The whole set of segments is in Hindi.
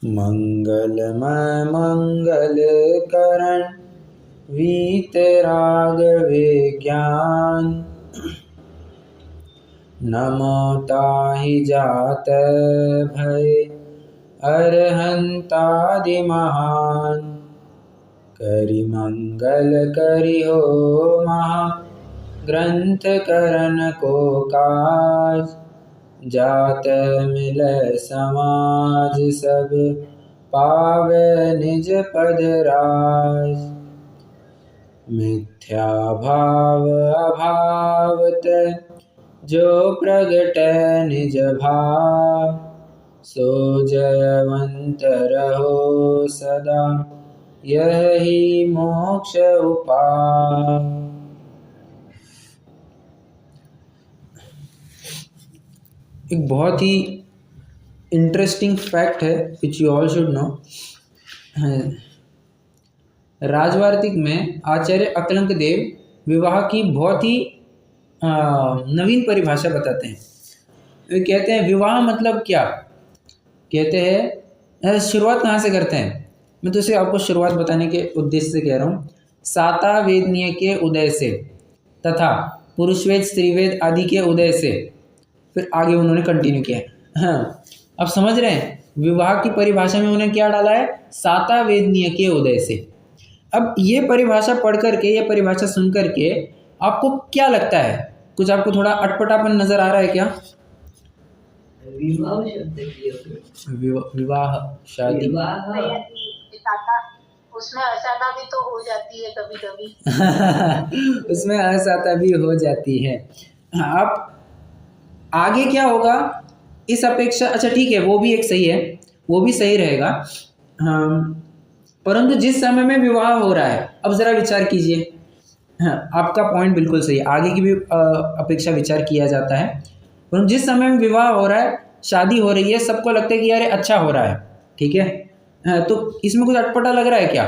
मंगलमय मंगल करण वीतराग विज्ञान। नमो ताहि जात भय अरहंतादि महान। करि मंगल करि हो महा ग्रंथ करन को काज। जात मिलय समाज सब पावै निज पद राज। मिथ्या भाव अभाव तै जो प्रगटै निज भाव। सो जयवंत रहो सदा यही मोक्ष उपाय। एक बहुत ही इंटरेस्टिंग फैक्ट है which you all should know. Rajavartika में आचार्य अकलंक देव विवाह की बहुत ही नवीन परिभाषा बताते हैं। वे कहते हैं विवाह मतलब क्या। कहते हैं शुरुआत कहाँ से करते हैं। मैं तो इसे आपको शुरुआत बताने के उद्देश्य से कह रहा हूँ। साता वेदनीय के उदय से तथा पुरुषवेद स्त्रीवेद आदि के उदय से फिर आगे उन्होंने कंटिन्यू किया है। हाँ, अब समझ रहे हैं विवाह की परिभाषा में उन्होंने क्या डाला है, साता वेदनीय के उदय से। अब ये परिभाषा पढ़ करके, ये परिभाषा सुन करके आपको क्या लगता है, कुछ आपको थोड़ा अटपटापन नजर आ रहा है क्या? विवाह शब्द विवाह शादी, उसमें असाता भी तो हो जाती है कभी कभी। उसमें असाता भी हो जाती है। आप आगे क्या होगा इस अपेक्षा, अच्छा ठीक है वो भी एक सही है, वो भी सही रहेगा। परंतु जिस समय में विवाह हो रहा है, अब जरा विचार कीजिए। हाँ, आपका पॉइंट बिल्कुल सही है, आगे की भी अपेक्षा विचार किया जाता है। परंतु जिस समय में विवाह हो रहा है, शादी हो रही है, सबको लगता है कि यार अच्छा हो रहा है, ठीक है। हाँ, तो इसमें कुछ अटपटा लग रहा है क्या?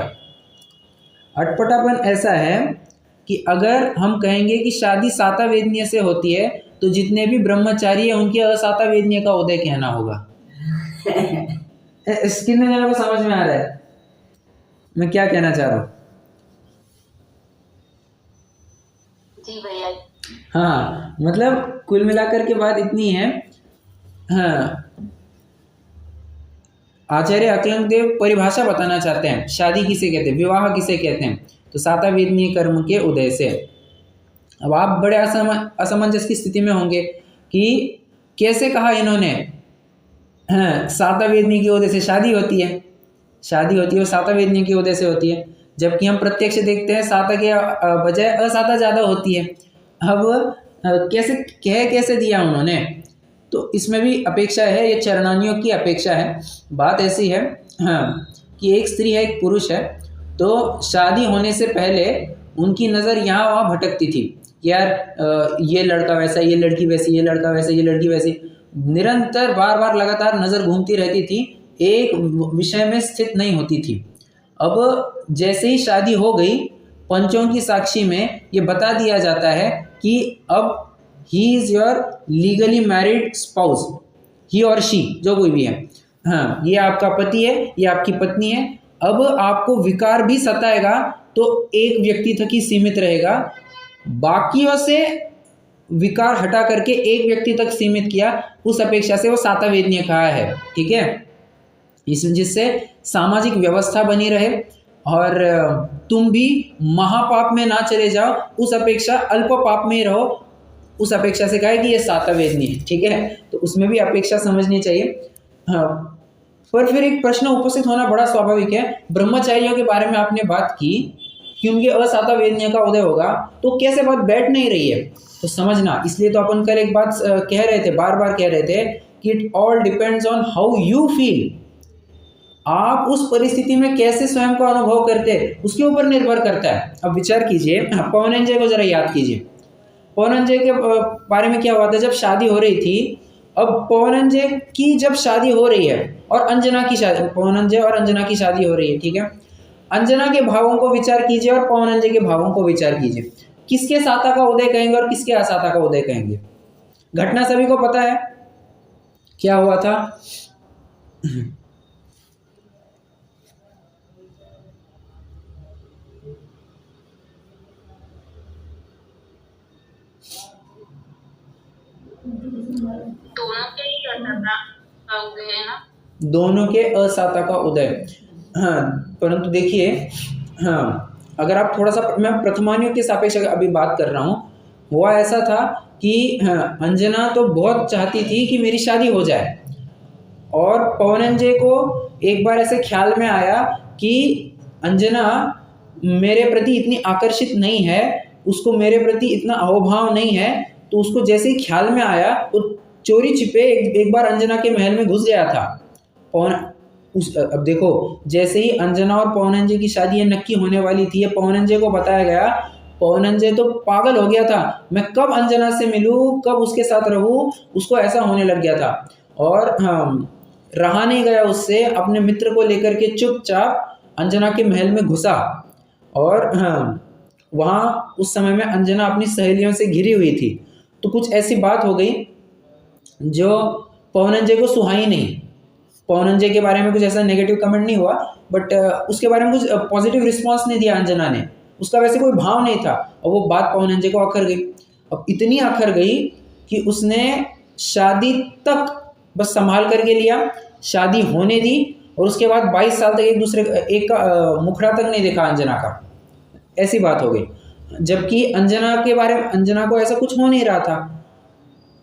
अटपटापन ऐसा है कि अगर हम कहेंगे कि शादी साता वेदनीय से होती है तो जितने भी ब्रह्मचारी है उनकी असाता वेदनीय का उदय कहना होगा। कितने जनों को समझ में आ रहा है मैं क्या कहना चाह रहा हूँ? जी भैया। हाँ, मतलब कुल मिलाकर के बात इतनी है। हाँ, आचार्य अकलंक देव परिभाषा बताना चाहते हैं, शादी किसे कहते हैं, विवाह किसे कहते हैं, तो साता वेदनीय कर्म के उदय से। अब आप बड़े असमंजस की स्थिति में होंगे कि कैसे कहा इन्होंने, हाँ, साता वेदनीय के उदय से शादी होती है, शादी होती है वो साता वेदनीय के उदय से होती है, जबकि हम प्रत्यक्ष देखते हैं साता के बजाय असाता ज़्यादा होती है। अब कैसे दिया उन्होंने, तो इसमें भी अपेक्षा है, ये चरणानियों की अपेक्षा है। बात ऐसी है, हाँ, कि एक स्त्री है एक पुरुष है, तो शादी होने से पहले उनकी नज़र यहाँ वहाँ भटकती थी, यार ये लड़का वैसा, ये लड़की वैसी, ये लड़का वैसा, ये लड़की वैसी, निरंतर बार बार लगातार नज़र घूमती रहती थी, एक विषय में स्थित नहीं होती थी। अब जैसे ही शादी हो गई, पंचों की साक्षी में ये बता दिया जाता है कि अब he is your legally married spouse, he और शी जो कोई भी है, हाँ, ये आपका पति है, ये आपकी पत्नी है। अब आपको विकार भी सताएगा तो एक व्यक्ति तक ही सीमित रहेगा, बाकियों से विकार हटा करके एक व्यक्ति तक सीमित किया, उस अपेक्षा से वो साता वेदनीय कहा है, ठीक है। जिससे सामाजिक व्यवस्था बनी रहे और तुम भी महापाप में ना चले जाओ, उस अपेक्षा अल्प पाप में ही रहो, उस अपेक्षा से कहा है कि ये साता वेदनीय है, ठीक है। तो उसमें भी अपेक्षा समझनी चाहिए। हाँ, पर फिर एक प्रश्न उपस्थित होना बड़ा स्वाभाविक है, ब्रह्मचारियों के बारे में आपने बात की कि उनके असाता वेदनीय का उदय होगा, तो कैसे बात बैठ नहीं रही है, तो समझना। इसलिए तो अपन कल एक बात कह रहे थे, बार बार कह रहे थे कि it all depends on how you feel. आप उस परिस्थिति में कैसे स्वयं को अनुभव करते हैं उसके ऊपर निर्भर करता है। अब विचार कीजिए, पवनंजय को जरा याद कीजिए, पवनंजय के बारे में क्या हुआ था जब शादी हो रही थी। अब पवनंजय की जब शादी हो रही है और अंजना की शादी, पवनंजय और अंजना की शादी हो रही है, ठीक है। अंजना के भावों को विचार कीजिए और पवनंजय के भावों को विचार कीजिए, किसके साता का उदय कहेंगे और किसके असाता का उदय कहेंगे। घटना सभी को पता है क्या हुआ था। का उदय है ना। दोनों के असाता का उदय। हाँ, परंतु देखिए, हाँ, अगर आप थोड़ा सा, मैं प्रथमानियों के सापेक्ष अभी बात कर रहा हूँ, हुआ ऐसा था कि हाँ, अंजना तो बहुत चाहती थी कि मेरी शादी हो जाए, और पवनंजय को एक बार ऐसे ख्याल में आया कि अंजना मेरे प्रति इतनी आकर्षित नहीं है, उसको मेरे प्रति इतना अहोभाव नहीं है, तो उसको जैसे ही ख्याल में आया वो चोरी छिपे एक बार अंजना के महल में घुस गया था। अब देखो, जैसे ही अंजना और पवनंजय की शादी ये नक्की होने वाली थी, ये पवनंजय को बताया गया, पवनंजय तो पागल हो गया था, मैं कब अंजना से मिलूं, कब उसके साथ रहूं, उसको ऐसा होने लग गया था। और रहा नहीं गया उससे, अपने मित्र को लेकर के चुपचाप अंजना के महल में घुसा, और वहाँ उस समय में अंजना अपनी सहेलियों से घिरी हुई थी। तो कुछ ऐसी बात हो गई जो पवनंजय को सुहाई नहीं। पवनंजय के बारे में कुछ ऐसा नेगेटिव कमेंट नहीं हुआ, बट उसके बारे में कुछ पॉजिटिव रिस्पांस नहीं दिया अंजना ने, उसका वैसे कोई भाव नहीं था, और वो बात पवनंजय को अखर गई। अब इतनी अखर गई कि उसने शादी तक बस संभाल करके लिया, शादी होने दी, और उसके बाद 22 साल तक एक का मुखड़ा तक नहीं देखा अंजना का, ऐसी बात हो गई। जबकि अंजना के बारे में, अंजना को ऐसा कुछ हो नहीं रहा था।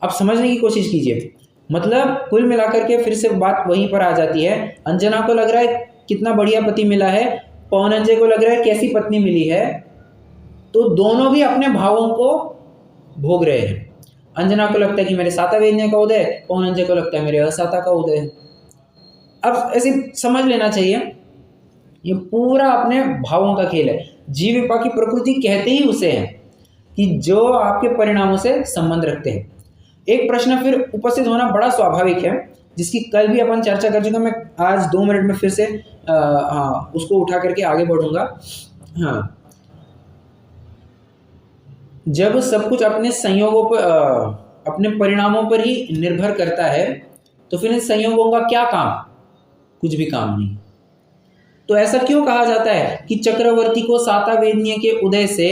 अब समझने की कोशिश कीजिए, मतलब कुल मिलाकर के फिर से बात वहीं पर आ जाती है। अंजना को लग रहा है कितना बढ़िया पति मिला है, पवनंजय को लग रहा है कैसी पत्नी मिली है, तो दोनों भी अपने भावों को भोग रहे हैं। अंजना को लगता है कि मेरे साता वेदने का उदय, पवनंजय को लगता है मेरे असाता का उदय है। अब ऐसे समझ लेना चाहिए, ये पूरा अपने भावों का खेल है। जीव विपाक की प्रकृति कहते ही उसे है कि जो आपके परिणामों से संबंध रखते हैं। एक प्रश्न फिर उपस्थित होना बड़ा स्वाभाविक है, जिसकी कल भी अपन चर्चा कर चुके हैं। मैं आज 2 मिनट में फिर से उसको उठा करके आगे बढ़ूंगा। हाँ, जब सब कुछ अपने संयोगों पर, अपने परिणामों पर ही निर्भर करता है, तो फिर इन संयोगों का क्या काम? कुछ भी काम नहीं। तो ऐसा क्यों कहा जाता है कि चक्रवर्ती को साता वेदनीय के उदय से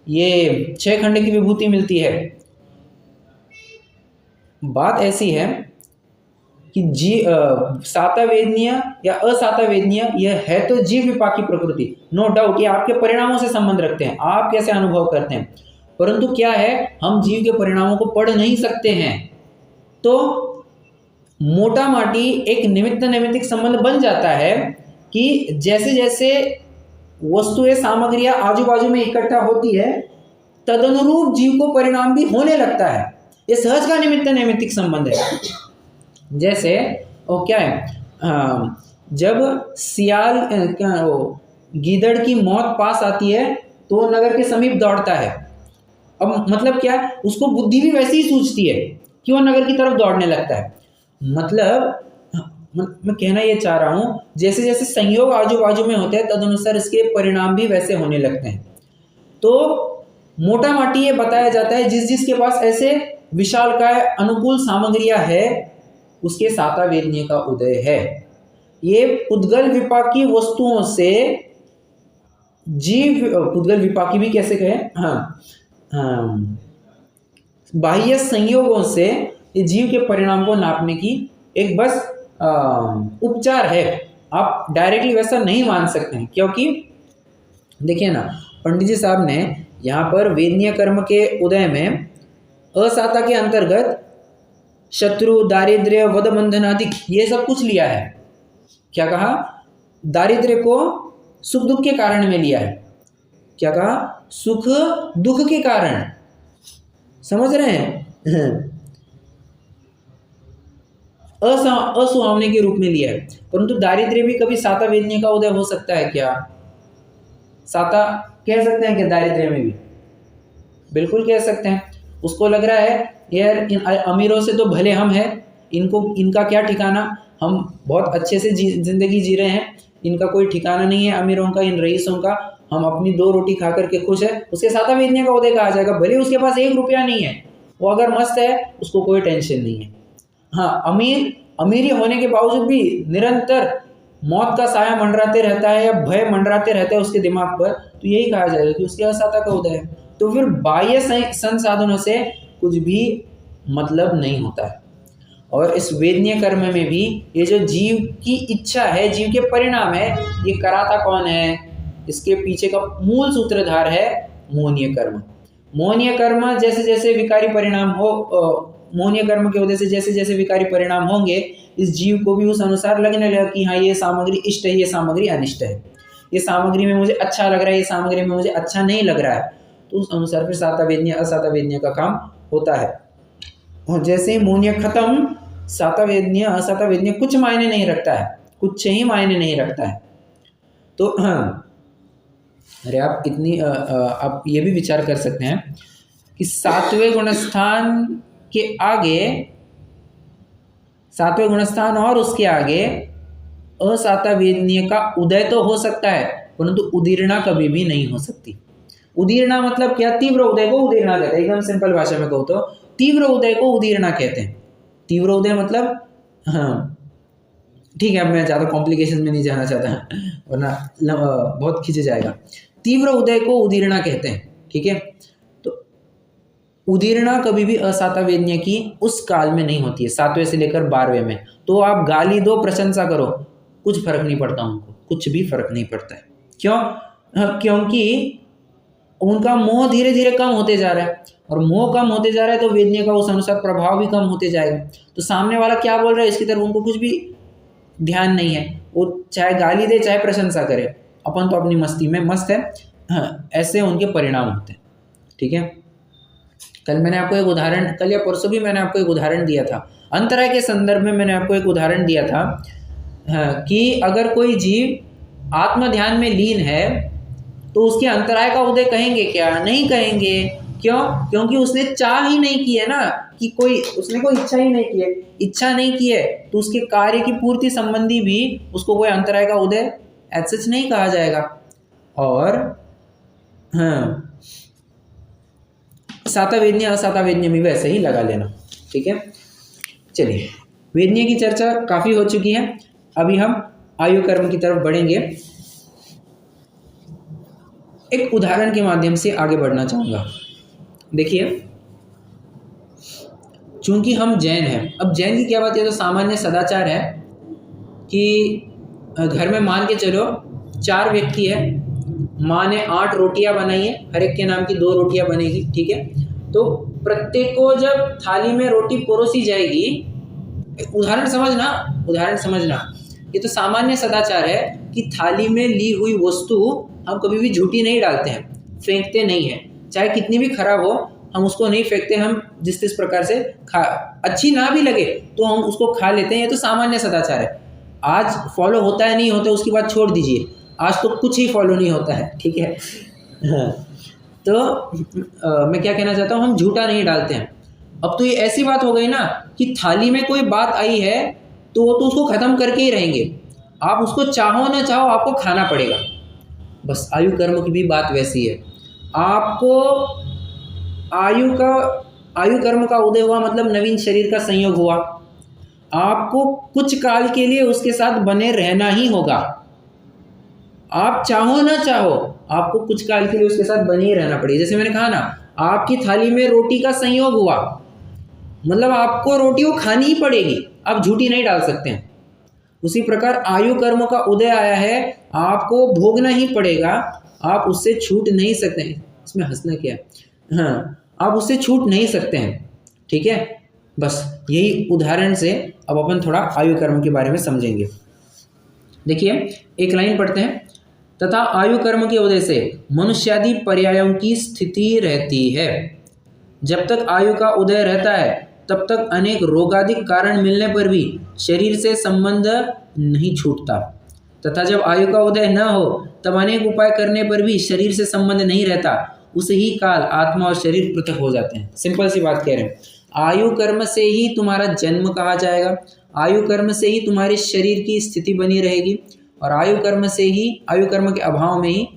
ये 6 खंड की विभूति मिलती है? बात ऐसी है कि साता वेदनीय या असाता वेदनीय यह है तो जीव विपाक की प्रकृति, नो डाउट, ये आपके परिणामों से संबंध रखते हैं, आप कैसे अनुभव करते हैं। परंतु क्या है, हम जीव के परिणामों को पढ़ नहीं सकते हैं, तो मोटा माटी एक निमित्त नैमित्तिक संबंध बन जाता है कि जैसे जैसे वस्तुएं सामग्रियां आजू बाजू में इकट्ठा होती है, तदनुरूप जीव को परिणाम भी होने लगता है। ये सहज का निमित्त नैमित्तिक संबंध है। जैसे वो क्या है, जब सियाल गीदड़ की मौत पास आती है तो वो नगर के समीप दौड़ता है। अब मतलब क्या, उसको बुद्धि भी वैसी ही सूझती है कि वो नगर की तरफ दौड़ने लगता है। मतलब मैं कहना ये चाह रहा हूँ, जैसे जैसे संयोग आजू बाजू में होते हैं, तदनुसार इसके परिणाम भी वैसे होने लगते हैं। तो मोटा माटी ये बताया जाता है, जिस जिसके पास ऐसे विशालकाय अनुकूल सामग्रियां है, उसके साता वेदनीय का उदय है। ये पुद्गल विपाकी वस्तुओं से जीव, पुद्गल विपाकी भी कैसे कहें, बाह्य संयोगों से ये जीव के परिणाम को नापने की एक बस उपचार है। आप डायरेक्टली वैसा नहीं मान सकते हैं, क्योंकि देखिए ना, पंडित जी साहब ने यहाँ पर वेदनीय कर्म के उदय में असाता के अंतर्गत शत्रु, दारिद्र्य, वध, बंधन आदि ये सब कुछ लिया है। क्या कहा? दारिद्र्य को सुख दुख के कारण में लिया है। क्या कहा? सुख दुख के कारण, समझ रहे हैं? असुहावने के रूप में लिया है। परंतु दारिद्र्य भी कभी साता वेदनीय का उदय हो सकता है क्या? साता कह सकते हैं क्या दारिद्र्य में भी? बिल्कुल कह सकते हैं। उसको लग रहा है यार इन अमीरों से तो भले हम हैं, इनका क्या ठिकाना, हम बहुत अच्छे से जिंदगी जी रहे हैं, इनका कोई ठिकाना नहीं है अमीरों का, इन रईसों का, हम अपनी 2 रोटी खा करके खुश है। उसके साता वेदनीय का उदय कहा जाएगा, भले उसके पास 1 रुपया नहीं है, वो अगर मस्त है, उसको कोई टेंशन नहीं है। हाँ, अमीरी होने के बावजूद भी निरंतर मौत का साया मंडराते रहता है या भय मंडराते रहता है उसके दिमाग पर, तो यही कहा जाएगा कि उसके असाता का उदय है। तो फिर बाह्य संसाधनों से कुछ भी मतलब नहीं होता है। और इस वेदनीय कर्म में भी ये जो जीव की इच्छा है, जीव के परिणाम है, ये कराता कौन है? इसके पीछे का मूल सूत्रधार है मोहनीय कर्म। मोहनीय कर्म जैसे जैसे विकारी परिणाम हो, मोहनीय कर्म के वजह से जैसे जैसे विकारी परिणाम होंगे, इस जीव को भी उस अनुसार लगने लगा कि हाँ ये सामग्री इष्ट है, ये सामग्री अनिष्ट है, ये सामग्री में मुझे अच्छा लग रहा है, ये सामग्री में मुझे अच्छा नहीं लग रहा है। तो उस अनुसार फिर साता वेदनीय असाता वेदनीय का काम होता है। और जैसे ही मोहनीय खत्म, साता वेदनीय असाता वेदनीय कुछ मायने नहीं रखता है, कुछ ही मायने नहीं रखता है। तो अरे आप इतनी आप ये भी विचार कर सकते हैं कि सातवें गुणस्थान के आगे, सातवें गुणस्थान और उसके आगे असाता वेदनीय का उदय तो हो सकता है, परंतु उदीर्णा कभी भी नहीं हो सकती। उदीर्णा मतलब क्या? तीव्र उदय को उदीर्णा कहते हैं। एकदम सिंपल भाषा में कहूँ तो तीव्र उदय को उदीर्णा कहते हैं। तीव्र उदय मतलब, हाँ ठीक है, अब मैं ज़्यादा कॉम्प्लिकेशन में नहीं जाना चाहता वरना बहुत खींच जाएगा। तीव्र उदय को उदीर्णा कहते हैं, ठीक है। तो उदीर्णा कभी भी असाता वेदनीय की उस काल में नहीं होती है, 7वें से लेकर 12वें में। तो आप गाली दो, प्रशंसा करो, कुछ फर्क नहीं पड़ता उनको, कुछ भी फर्क नहीं पड़ता है। क्यों? क्योंकि उनका मोह धीरे धीरे कम होते जा रहा है, और मोह कम होते जा रहा है तो वेदनीय का उस अनुसार प्रभाव भी कम होते जाएगा। तो सामने वाला क्या बोल रहा है इसकी तरफ उनको कुछ भी ध्यान नहीं है, वो चाहे गाली दे चाहे प्रशंसा करे, अपन तो अपनी मस्ती में मस्त है। हाँ, ऐसे उनके परिणाम होते हैं, ठीक है। कल मैंने आपको एक उदाहरण, कल या परसों भी मैंने आपको एक उदाहरण दिया था, अंतराय के संदर्भ में मैंने आपको एक उदाहरण दिया था कि अगर कोई जीव आत्म ध्यान में लीन है तो उसके अंतराय का उदय कहेंगे क्या? नहीं कहेंगे। क्यों? क्योंकि उसने चाह ही नहीं की है ना, कि कोई, उसने कोई इच्छा ही नहीं की है। इच्छा नहीं की है तो उसके कार्य की पूर्ति संबंधी भी उसको कोई अंतराय का उदय एज सच नहीं कहा जाएगा। और हाँ, साता वेदनीय असाता वेदनीय में वैसे ही लगा लेना, ठीक है। चलिए, वेदनीय की चर्चा काफ़ी हो चुकी है, अभी हम आयु कर्म की तरफ बढ़ेंगे। एक उदाहरण के माध्यम से आगे बढ़ना चाहूँगा। देखिए, चूंकि हम जैन हैं, अब जैन की क्या बात है, तो सामान्य सदाचार है कि घर में मान के चलो 4 व्यक्ति है, माँ ने 8 रोटियां बनाई है, हर एक के नाम की 2 रोटियां बनेगी, ठीक है। तो प्रत्येक को जब थाली में रोटी परोसी जाएगी, उदाहरण समझना, ये तो सामान्य सदाचार है कि थाली में ली हुई वस्तु हम कभी भी झूठी नहीं डालते हैं, फेंकते नहीं हैं, चाहे कितनी भी खराब हो हम उसको नहीं फेंकते, हम जिस प्रकार से अच्छी ना भी लगे तो हम उसको खा लेते हैं। ये तो सामान्य सदाचार है। आज फॉलो होता है नहीं होता उसकी बात छोड़ दीजिए, आज तो कुछ ही फॉलो नहीं होता है, ठीक है। हाँ, तो मैं क्या कहना चाहता हूँ, हम झूठा नहीं डालते हैं। अब तो ये ऐसी बात हो गई ना कि थाली में कोई बात आई है तो वो तो उसको ख़त्म करके ही रहेंगे, आप उसको चाहो ना चाहो आपको खाना पड़ेगा। बस आयु कर्म की भी बात वैसी है। आपको आयु कर्म का उदय हुआ मतलब नवीन शरीर का संयोग हुआ, आपको कुछ काल के लिए उसके साथ बने रहना ही होगा। आप चाहो ना चाहो आपको कुछ काल के लिए उसके साथ बने ही रहना पड़ेगा। जैसे मैंने कहा ना, आपकी थाली में रोटी का संयोग हुआ मतलब आपको रोटी वो खानी ही पड़ेगी, आप झूठी नहीं डाल सकते हैं। उसी प्रकार आयु कर्म का उदय आया है, आपको भोगना ही पड़ेगा, आप उससे छूट नहीं सकते हैं। इसमें हंसना क्या है? हाँ, आप उससे छूट नहीं सकते हैं, ठीक है। बस यही उदाहरण से अब अपन थोड़ा आयु कर्म के बारे में समझेंगे। देखिए, एक लाइन पढ़ते हैं, तथा आयु कर्म के उदय से मनुष्यादि पर्यायों की स्थिति रहती है। जब तक आयु का उदय रहता है तब तक अनेक रोगादिक कारण मिलने पर भी शरीर से संबंध नहीं छूटता, तथा जब आयु का उदय न हो तब अनेक उपाय करने पर भी शरीर से संबंध नहीं रहता, उस ही काल आत्मा और शरीर पृथक हो जाते हैं। सिंपल सी बात कह रहे हैं, आयु कर्म से ही तुम्हारा जन्म कहा जाएगा, आयु कर्म से ही तुम्हारे शरीर की स्थिति बनी रहेगी, और आयु कर्म से ही, आयु कर्म के अभाव में ही,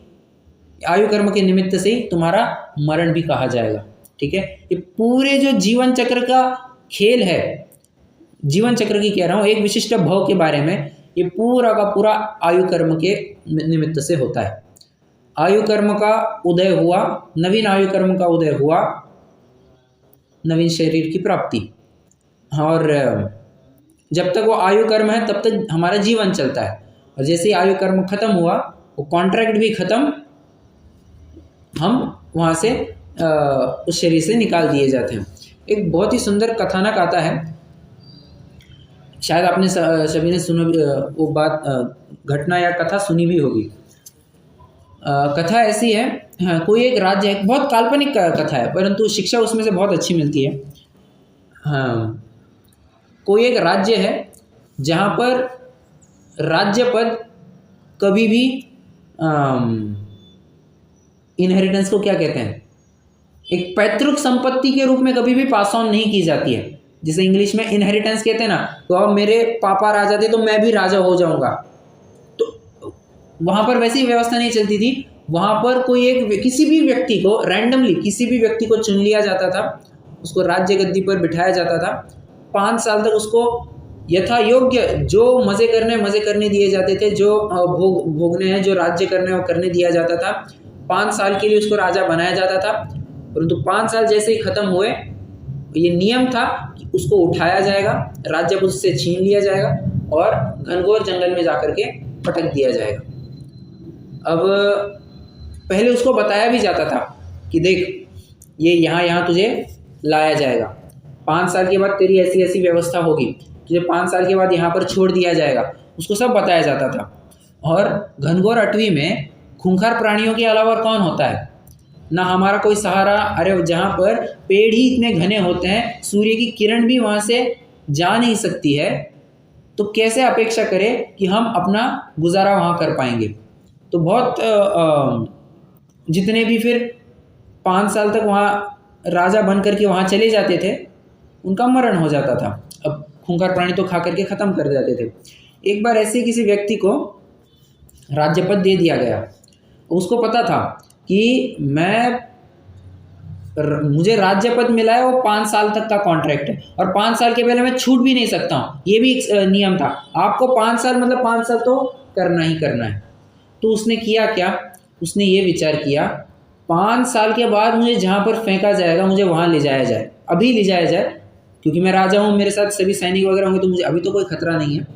आयु कर्म के निमित्त से ही तुम्हारा मरण भी कहा जाएगा, ठीक है। ये पूरे जो जीवन चक्र का खेल है, जीवन चक्र की कह रहा हूँ, एक विशिष्ट भव के बारे में, ये पूरा का पूरा आयु कर्म के निमित्त से होता है। आयु कर्म का उदय हुआ, नवीन आयु कर्म का उदय हुआ, नवीन शरीर की प्राप्ति, और जब तक वो आयु कर्म है तब तक हमारा जीवन चलता है, और जैसे ही आयु कर्म खत्म हुआ वो कॉन्ट्रैक्ट भी खत्म, हम वहाँ से उस शरीर से निकाल दिए जाते हैं। एक बहुत ही सुंदर कथानक आता है, शायद आपने सभी ने सुना वो बात, घटना या कथा सुनी भी होगी। कथा ऐसी है, हाँ, कोई एक राज्य है, बहुत काल्पनिक कथा है परंतु शिक्षा उसमें से बहुत अच्छी मिलती है। हाँ, कोई एक राज्य है जहाँ पर राज्य पद कभी भी इनहेरिटेंस को क्या कहते हैं, एक पैतृक संपत्ति के रूप में कभी भी पास ऑन नहीं की जाती है, जिसे इंग्लिश में इनहेरिटेंस कहते हैं ना। तो अब मेरे पापा राजा थे तो मैं भी राजा हो जाऊंगा, तो वहाँ पर वैसी व्यवस्था नहीं चलती थी। वहाँ पर कोई एक किसी भी व्यक्ति को रैंडमली किसी भी व्यक्ति को चुन लिया जाता था, उसको राज्य गद्दी पर बिठाया जाता था। 5 साल तक उसको यथा योग्य जो मज़े करने दिए जाते थे, जो भोगने हैं, जो राज्य करने वो करने दिया जाता था। 5 साल के लिए उसको राजा बनाया जाता था, परंतु 5 साल जैसे ही खत्म हुए ये नियम था कि उसको उठाया जाएगा, राज्य उससे छीन लिया जाएगा और घनघोर जंगल में जाकर के पटक दिया जाएगा। अब पहले उसको बताया भी जाता था कि देख ये यहाँ तुझे लाया जाएगा, 5 साल के बाद तेरी ऐसी ऐसी व्यवस्था होगी, तुझे 5 साल के बाद यहाँ पर छोड़ दिया जाएगा, उसको सब बताया जाता था। और घनघोर अटवी में खूंखार प्राणियों के अलावा कौन होता है, ना हमारा कोई सहारा। अरे जहाँ पर पेड़ ही इतने घने होते हैं, सूर्य की किरण भी वहाँ से जा नहीं सकती है, तो कैसे अपेक्षा करें कि हम अपना गुजारा वहाँ कर पाएंगे। तो बहुत जितने भी फिर 5 साल तक वहाँ राजा बन करके वहाँ चले जाते थे, उनका मरण हो जाता था। अब खूंखार प्राणी तो खा करके ख़त्म कर देते थे। एक बार ऐसे किसी व्यक्ति को राज्यपद दे दिया गया, उसको पता था कि मुझे राज्य पद मिला है, वो 5 साल तक का कॉन्ट्रैक्ट है और 5 साल के पहले मैं छूट भी नहीं सकता हूँ, ये भी एक नियम था। आपको 5 साल मतलब 5 साल तो करना ही करना है। तो उसने किया क्या, उसने ये विचार किया 5 साल के बाद मुझे जहाँ पर फेंका जाएगा मुझे वहाँ ले जाया जाए, अभी ले जाया जाए, क्योंकि मैं राजा हूँ, मेरे साथ सभी सैनिक वगैरह होंगे, तो मुझे अभी तो कोई खतरा नहीं है।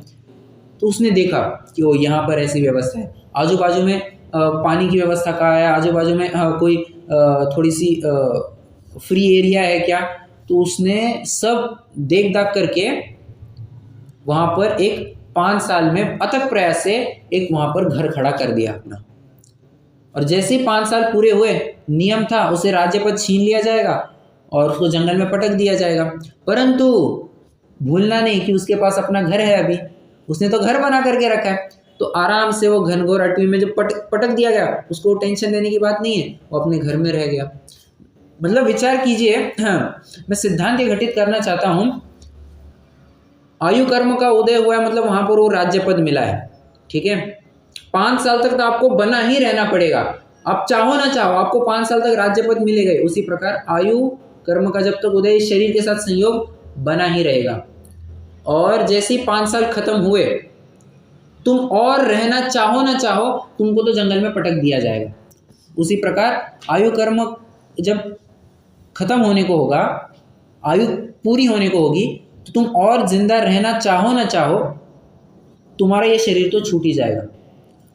तो उसने देखा कि वो यहाँ पर ऐसी व्यवस्था है, आजू बाजू में पानी की व्यवस्था कहाँ है, आजू बाजू में कोई थोड़ी सी फ्री एरिया है क्या। तो उसने सब देख दाख करके वहाँ पर एक 5 साल में अथक प्रयास से एक वहाँ पर घर खड़ा कर दिया अपना। और जैसे ही 5 साल पूरे हुए, नियम था उसे राज्य पद छीन लिया जाएगा और उसको जंगल में पटक दिया जाएगा। परंतु भूलना नहीं कि उसके पास अपना घर है, अभी उसने तो घर बना करके रखा है। तो आराम से वो घनघोर अटवी में जब पटक दिया गया, उसको टेंशन लेने की बात नहीं है, वो अपने घर में रह गया। मतलब विचार कीजिए, हाँ, मैं सिद्धांत ये घटित करना चाहता हूँ, आयु कर्म का उदय हुआ है मतलब वहाँ पर वो राज्य पद मिला है, ठीक है। 5 साल तक तो आपको बना ही रहना पड़ेगा, आप चाहो ना चाहो आपको 5 साल तक राज्य पद मिलेगा। उसी प्रकार आयु कर्म का जब तक उदय शरीर के साथ संयोग बना ही रहेगा। और जैसे ही 5 साल खत्म हुए, तुम और रहना चाहो ना चाहो, तुमको तो जंगल में पटक दिया जाएगा। उसी प्रकार आयु कर्म जब खत्म होने को होगा, आयु पूरी होने को होगी, तो तुम और जिंदा रहना चाहो ना चाहो, तुम्हारा ये शरीर तो छूट ही जाएगा।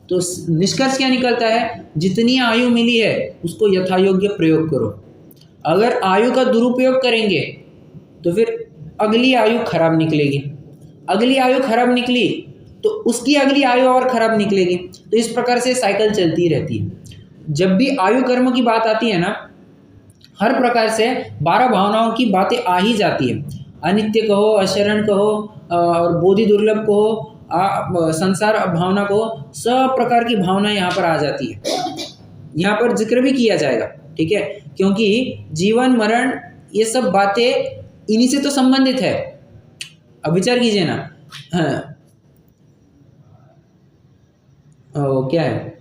तो निष्कर्ष क्या निकलता है, जितनी आयु मिली है उसको यथायोग्य प्रयोग करो। अगर आयु का दुरुपयोग करेंगे तो फिर अगली आयु खराब निकलेगी, अगली आयु खराब निकली तो उसकी अगली आयु और खराब निकलेगी। तो इस प्रकार से साइकिल चलती रहती है। जब भी आयु कर्म की बात आती है ना, हर प्रकार से 12 भावनाओं की बातें आ ही जाती है। अनित्य कहो, अशरण कहो और बोधि दुर्लभ कहो, संसार भावना कहो, सब प्रकार की भावना यहाँ पर आ जाती है। यहाँ पर जिक्र भी किया जाएगा, ठीक है, क्योंकि जीवन मरण ये सब बातें इन्हीं से तो संबंधित है। अब विचार कीजिए ना, हाँ, क्या है,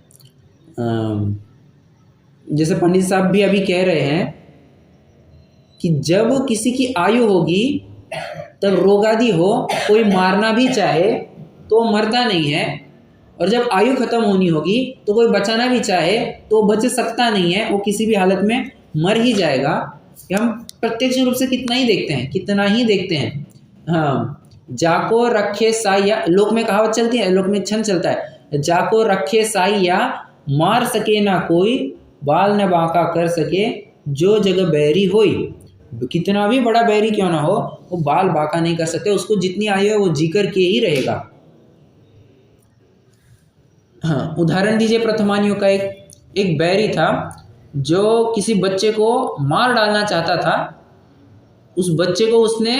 जैसे पंडित साहब भी अभी कह रहे हैं कि जब किसी की आयु होगी तब रोगादि हो, कोई मारना भी चाहे तो मरता नहीं है, और जब आयु खत्म होनी होगी तो कोई बचाना भी चाहे तो बच सकता नहीं है, वो किसी भी हालत में मर ही जाएगा। हम प्रत्यक्ष रूप से कितना ही देखते हैं। हाँ, जाको रखे साइया, लोक में कहावत चलती है, लोक में छंद चलता है, जाको रखे साइया मार सके ना कोई, बाल न बांका कर सके जो जग बैरी होई। कितना भी बड़ा बैरी क्यों ना हो, वो बाल बांका नहीं कर सकते, उसको जितनी आयु है वो जी कर के ही रहेगा। हाँ, उदाहरण दीजिए प्रथमानियों का। एक बैरी था जो किसी बच्चे को मार डालना चाहता था। उस बच्चे को उसने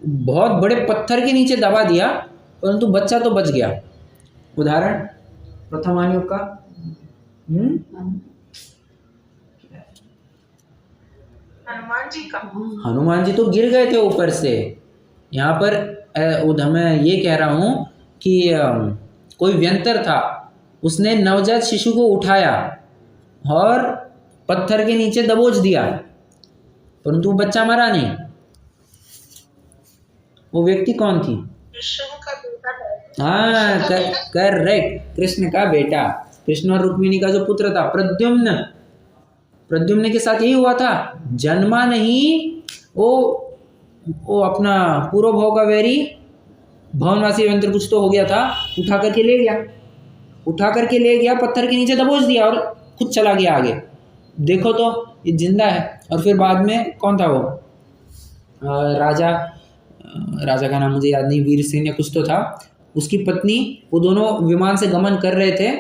बहुत बड़े पत्थर के नीचे दबा दिया, परंतु बच्चा तो बच गया। उदाहरण प्रथमानियों का। हनुमान जी का। हनुमान जी तो गिर गए थे ऊपर से। यहाँ पर मैं ये कह रहा हूँ कि कोई व्यंतर था, उसने नवजात शिशु को उठाया और पत्थर के नीचे दबोच दिया, परंतु बच्चा मरा नहीं। वो व्यक्ति कौन थी? कृष्ण का बेटा है। हाँ, करेक्ट, कृष्ण का बेटा, कृष्ण और रुक्मिणी का जो पुत्र था प्रद्युम्न। प्रद्युम्न के साथ यही हुआ था, जन्मा नहीं, वो अपना पूर्व भाव का वैरी भवनवासी व्यंतर कुछ तो हो गया था, उठा करके ले गया, पत्थर के नीचे दबोच दिया और खुद चला गया आगे। देखो तो ये जिंदा है। और फिर बाद में कौन था वो राजा का नाम मुझे याद नहीं, वीर सिंह या कुछ तो था, उसकी पत्नी, वो दोनों विमान से गमन कर रहे थे,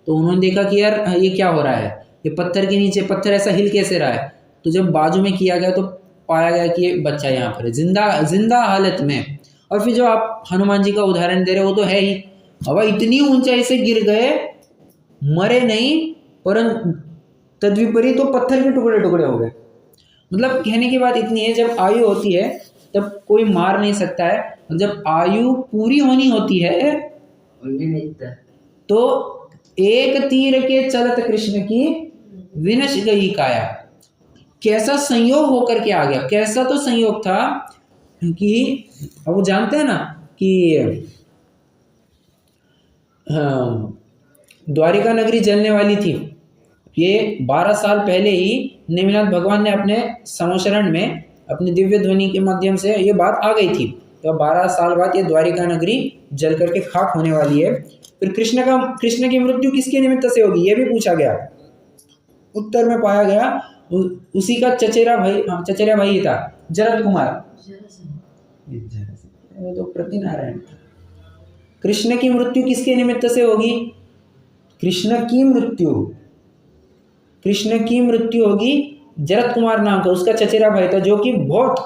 तो उन्होंने देखा कि यार ये क्या हो रहा है, ये पत्थर के नीचे पत्थर ऐसा हिल कैसे रहा है। तो जब बाजू में किया गया तो पाया गया कि ये बच्चा यहाँ पर है, जिंदा हालत में। और फिर जो आप हनुमान जी का उदाहरण दे रहे हो वो तो है ही, अब इतनी ऊंचाई से गिर गए, मरे नहीं, परंतु तद्विपरीत तो पत्थर के टुकड़े टुकड़े हो गए। मतलब कहने की बात इतनी है, जब आयु होती है तब कोई मार नहीं सकता है, और जब आयु पूरी होनी होती है तो एक तीर के चलत कृष्ण की विनश गई काया। कैसा संयोग होकर के आ गया, कैसा तो संयोग था कि अब वो जानते हैं ना कि द्वारिका नगरी जलने वाली थी। ये 12 साल पहले ही नेमिनाथ भगवान ने अपने समशरण में अपनी दिव्य ध्वनि के माध्यम से ये बात आ गई थी, तो 12 साल बाद ये द्वारिका नगरी जल करके खाक होने वाली है। फिर कृष्ण की मृत्यु किसके निमित्त से होगी, ये भी पूछा गया। उत्तर में पाया गया उसी का चचेरा भाई था, जरद कुमार, तो प्रतिनारायण। कृष्ण की मृत्यु किसके निमित्त से होगी? कृष्ण की मृत्यु होगी जरद कुमार नाम का, उसका चचेरा भाई था, जो कि बहुत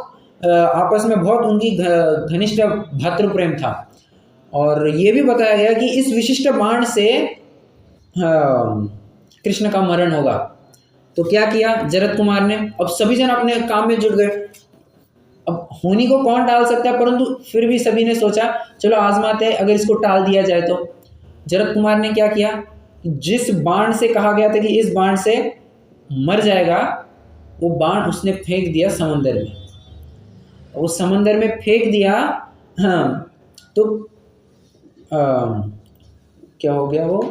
आपस में बहुत उनकी घनिष्ठ भातृ प्रेम था। और ये भी बताया गया कि इस विशिष्ट बाण से कृष्ण का मरण होगा। तो क्या किया जरद कुमार ने? अब सभी जन अपने काम में जुट गए। अब होनी को कौन टाल सकता है, परंतु फिर भी सभी ने सोचा चलो आजमाते हैं, अगर इसको टाल दिया जाए तो। जरद कुमार ने क्या किया, जिस बाण से कहा गया था कि इस बाण से मर जाएगा, वो बाण उसने फेंक दिया समंदर में। वो समंदर में फेंक दिया, हाँ, तो क्या हो गया वो,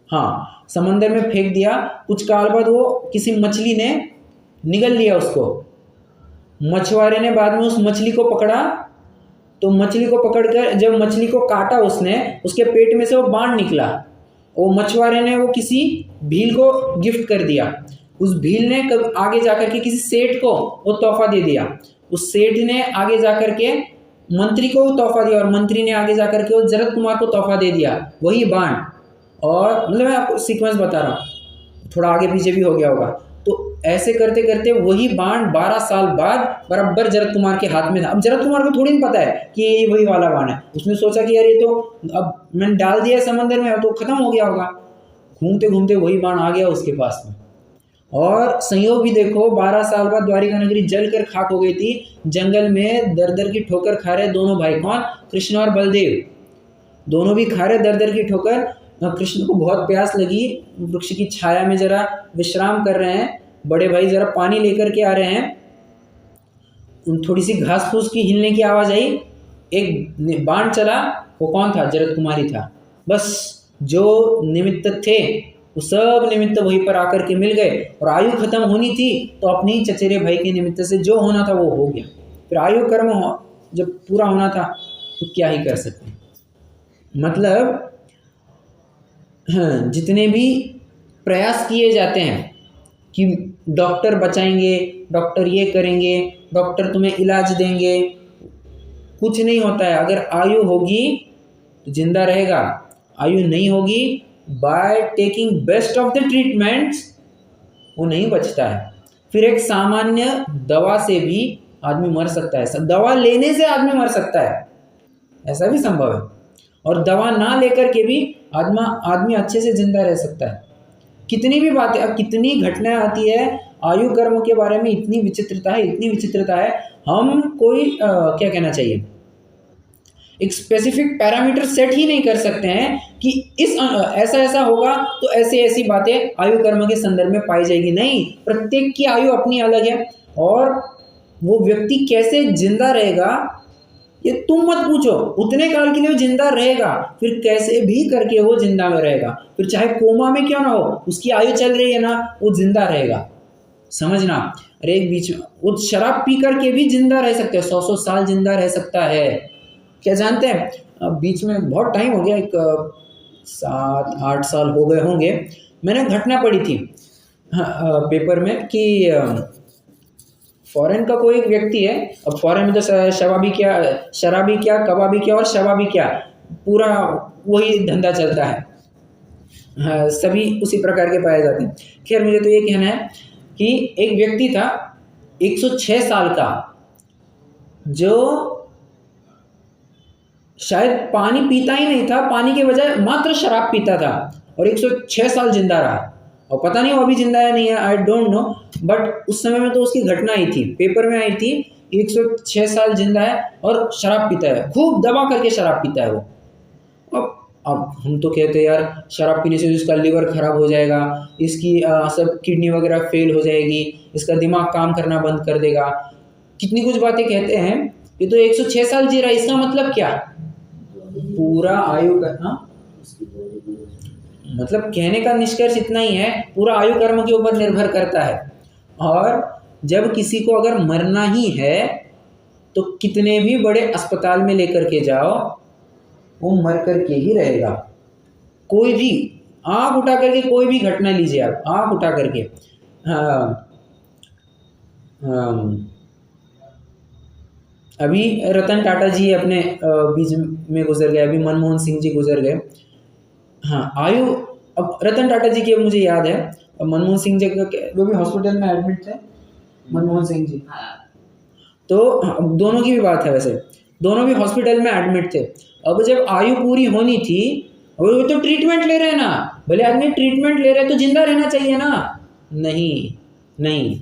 हाँ, समंदर में फेंक दिया। कुछ काल बाद वो किसी मछली ने निगल लिया उसको। मछुआरे ने बाद में उस मछली को पकड़ा, तो मछली को पकड़कर जब मछली को काटा उसने, उसके पेट में से वो बाण निकला। वो मछुआरे ने वो किसी भील को गिफ्ट कर दिया। उस भील ने आगे जाकर के किसी सेठ को वो तोहफा दे दिया। उस सेठ ने आगे जाकर के मंत्री को तोहफा दिया, और मंत्री ने आगे जाकर के वो जरद कुमार को तोहफा दे दिया, वही बाण। और मतलब मैं आपको सीक्वेंस बता रहा हूँ, थोड़ा आगे पीछे भी हो गया होगा। तो ऐसे करते करते वही बाण 12 साल बाद बराबर जरद कुमार के हाथ में था। अब जरद कुमार को थोड़ी नहीं पता है कि ये वही वाला बाण है। उसने सोचा कि यार ये तो अब मैंने डाल दिया समंदर में, तो खत्म हो गया होगा। घूमते घूमते वही बाण आ गया उसके पास में। और संयोग भी देखो, 12 साल बाद द्वारिका नगरी जल कर खाक हो गई थी। जंगल में दर दर की ठोकर खा रहे दोनों भाई, कौन? कृष्ण और बलदेव। दोनों भी खा रहे दर दर की ठोकर। कृष्ण को बहुत प्यास लगी, वृक्ष की छाया में जरा विश्राम कर रहे हैं। बड़े भाई जरा पानी लेकर के आ रहे हैं। थोड़ी सी घास फूस की हिलने की आवाज आई, एक बाण चला। वो कौन था? जरद कुमारी था। बस जो निमित्त थे वो सब निमित्त वहीं पर आकर के मिल गए। और आयु खत्म होनी थी तो अपने ही चचेरे भाई के निमित्त से जो होना था वो हो गया। फिर आयु कर्म जब पूरा होना था तो क्या ही कर सकते हैं। मतलब हाँ, जितने भी प्रयास किए जाते हैं कि डॉक्टर बचाएंगे, डॉक्टर ये करेंगे, डॉक्टर तुम्हें इलाज देंगे, कुछ नहीं होता है। अगर आयु होगी तो जिंदा रहेगा, आयु नहीं होगी, by taking best of the treatments वो नहीं बचता है। फिर एक सामान्य दवा से भी आदमी मर सकता है, दवा लेने से आदमी मर सकता है, ऐसा भी संभव है। और दवा ना लेकर के भी आदमी अच्छे से जिंदा रह सकता है। कितनी भी बातें, कितनी घटनाएं आती है आयु कर्म के बारे में, इतनी विचित्रता है, इतनी विचित्रता है। हम कोई क्या कहना चाहिए, एक स्पेसिफिक पैरामीटर सेट ही नहीं कर सकते हैं कि इस ऐसा ऐसा होगा तो ऐसी ऐसी बातें आयु कर्म के संदर्भ में पाई जाएगी। नहीं, प्रत्येक की आयु अपनी अलग है, और वो व्यक्ति कैसे जिंदा रहेगा ये तुम मत पूछो। उतने काल के लिए वो जिंदा रहेगा, फिर कैसे भी करके वो जिंदा में रहेगा, फिर चाहे कोमा में क्यों ना हो, उसकी आयु चल रही है ना, वो जिंदा रहेगा। समझना। अरे एक बीच में वो शराब पी करके भी जिंदा रह सकते हैं, 100 साल जिंदा रह सकता है। क्या जानते हैं, बीच में बहुत टाइम हो गया, एक 7-8 साल हो गए होंगे, मैंने घटना पढ़ी थी पेपर में कि फॉरेन का कोई एक व्यक्ति है। अब फॉरेन में तो शराबी क्या कबाबी क्या और शराबी क्या, पूरा वही धंधा चलता है। हाँ, सभी उसी प्रकार के पाए जाते हैं। खैर, मुझे तो ये कहना है कि एक व्यक्ति था 106 साल का, जो शायद पानी पीता ही नहीं था, पानी के बजाय मात्र शराब पीता था, और 106 साल जिंदा रहा। और पता नहीं वो अभी जिंदा है नहीं है, आई डोंट नो, बट उस समय में तो उसकी घटना आई थी, पेपर में आई थी, 106 साल जिंदा है और शराब पीता है, खूब दबा करके शराब पीता है वो। अब हम तो कहते हैं यार शराब पीने से इसका लीवर खराब हो जाएगा, इसकी सब किडनी वगैरह फेल हो जाएगी, इसका दिमाग काम करना बंद कर देगा, कितनी कुछ बातें कहते हैं। ये तो 106 साल जी रहा है, इसका मतलब क्या, पूरा आयु का मतलब कहने का निष्कर्ष इतना ही है, पूरा आयु कर्म के ऊपर निर्भर करता है। और जब किसी को अगर मरना ही है तो कितने भी बड़े अस्पताल में लेकर के जाओ, वो मर करके ही रहेगा। कोई भी आंख उठा करके कोई भी घटना लीजिए आप, आंख उठा करके, अभी रतन टाटा जी अपने बीच में गुजर गए, अभी मनमोहन सिंह जी गुजर गए। हाँ, आयु, अब रतन टाटा जी की मुझे याद है, अब मनमोहन सिंह जी वो भी हॉस्पिटल में एडमिट थे, मनमोहन सिंह जी, तो दोनों की भी बात है, वैसे दोनों भी हॉस्पिटल में एडमिट थे। अब जब आयु पूरी होनी थी, वो तो ट्रीटमेंट ले रहे हैं ना, भले आदमी ट्रीटमेंट ले रहे हैं तो जिंदा रहना चाहिए ना। नहीं,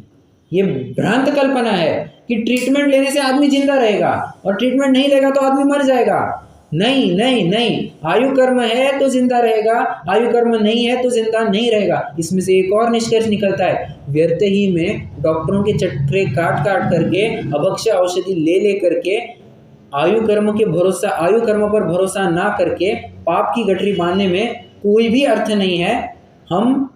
ये भ्रांत कल्पना है कि ट्रीटमेंट लेने से आदमी जिंदा रहेगा और ट्रीटमेंट नहीं लेगा तो आदमी मर जाएगा। नहीं, आयु कर्म है तो जिंदा रहेगा, आयु कर्म नहीं है तो जिंदा नहीं रहेगा। इसमें से एक और निष्कर्ष निकलता है, व्यर्थ ही में डॉक्टरों के चक्रे काट करके, अभक्ष्य औषधि ले करके, आयु कर्म पर भरोसा ना करके पाप की गठरी बांधने में कोई भी अर्थ नहीं है। हम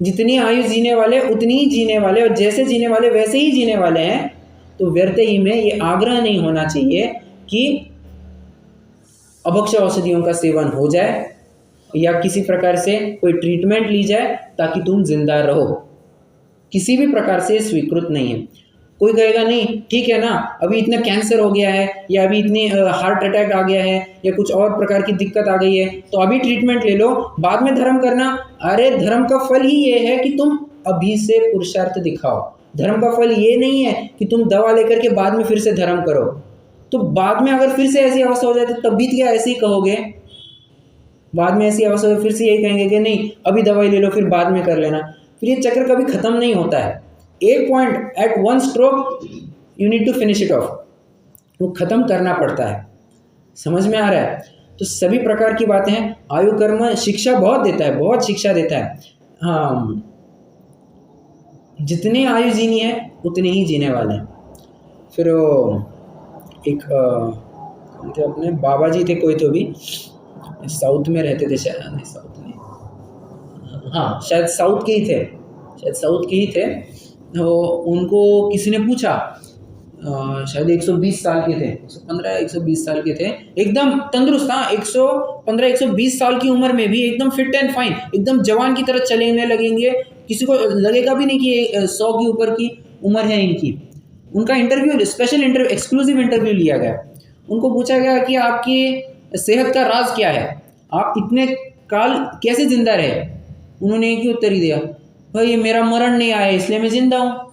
जितनी आयु जीने वाले उतनी ही जीने वाले, और जैसे जीने वाले वैसे ही जीने वाले हैं। तो व्यर्थ ही में ये आग्रह नहीं होना चाहिए कि अभक्ष्य औषधियों का सेवन हो जाए या किसी प्रकार से कोई ट्रीटमेंट ली जाए ताकि तुम जिंदा रहो, किसी भी प्रकार से स्वीकृत नहीं है। कोई कहेगा नहीं ठीक है ना, अभी इतना कैंसर हो गया है, या अभी इतनी हार्ट अटैक आ गया है, या कुछ और प्रकार की दिक्कत आ गई है, तो अभी ट्रीटमेंट ले लो, बाद में धर्म करना। अरे धर्म का फल ही ये है कि तुम अभी से पुरुषार्थ दिखाओ। धर्म का फल ये नहीं है कि तुम दवा लेकर के बाद में फिर से धर्म करो। तो बाद में अगर फिर से ऐसी अवस्था हो जाए तो तब भी क्या ऐसे ही कहोगे? बाद में ऐसी अवस्था फिर से यही कहेंगे कि नहीं अभी दवाई ले लो फिर बाद में कर लेना। फिर ये चक्र कभी खत्म नहीं होता है। एक point eight one stroke you need to finish it off, वो खत्म करना पड़ता है। समझ में आ रहा है? तो सभी प्रकार की बातें हैं। आयु कर्म शिक्षा बहुत देता है, बहुत शिक्षा देता है। हाँ, जितनी आयु जीनी है उतने ही जीने वाले हैं। फिर एक थे अपने बाबा जी थे कोई, तो भी साउथ में रहते थे शायद, नहीं साउथ में, हाँ शायद साउथ के ही थे, तो उनको किसी ने पूछा शायद 120 साल के थे, 115 120 साल के थे, एकदम तंदुरुस्त। हाँ, 115 120 साल की उम्र में भी एकदम फिट एंड फाइन, एकदम जवान की तरह चलने लगेंगे, किसी को लगेगा भी नहीं कि 100 के ऊपर की उम्र है इनकी। उनका interview, special interview, exclusive interview लिया गया। उनको पूछा गया कि आपकी सेहत का राज क्या है, आप इतने काल कैसे जिंदा रहे। उन्होंने एक ही उत्तर ही दिया, भाई मेरा मरण नहीं आया इसलिए मैं जिंदा हूँ।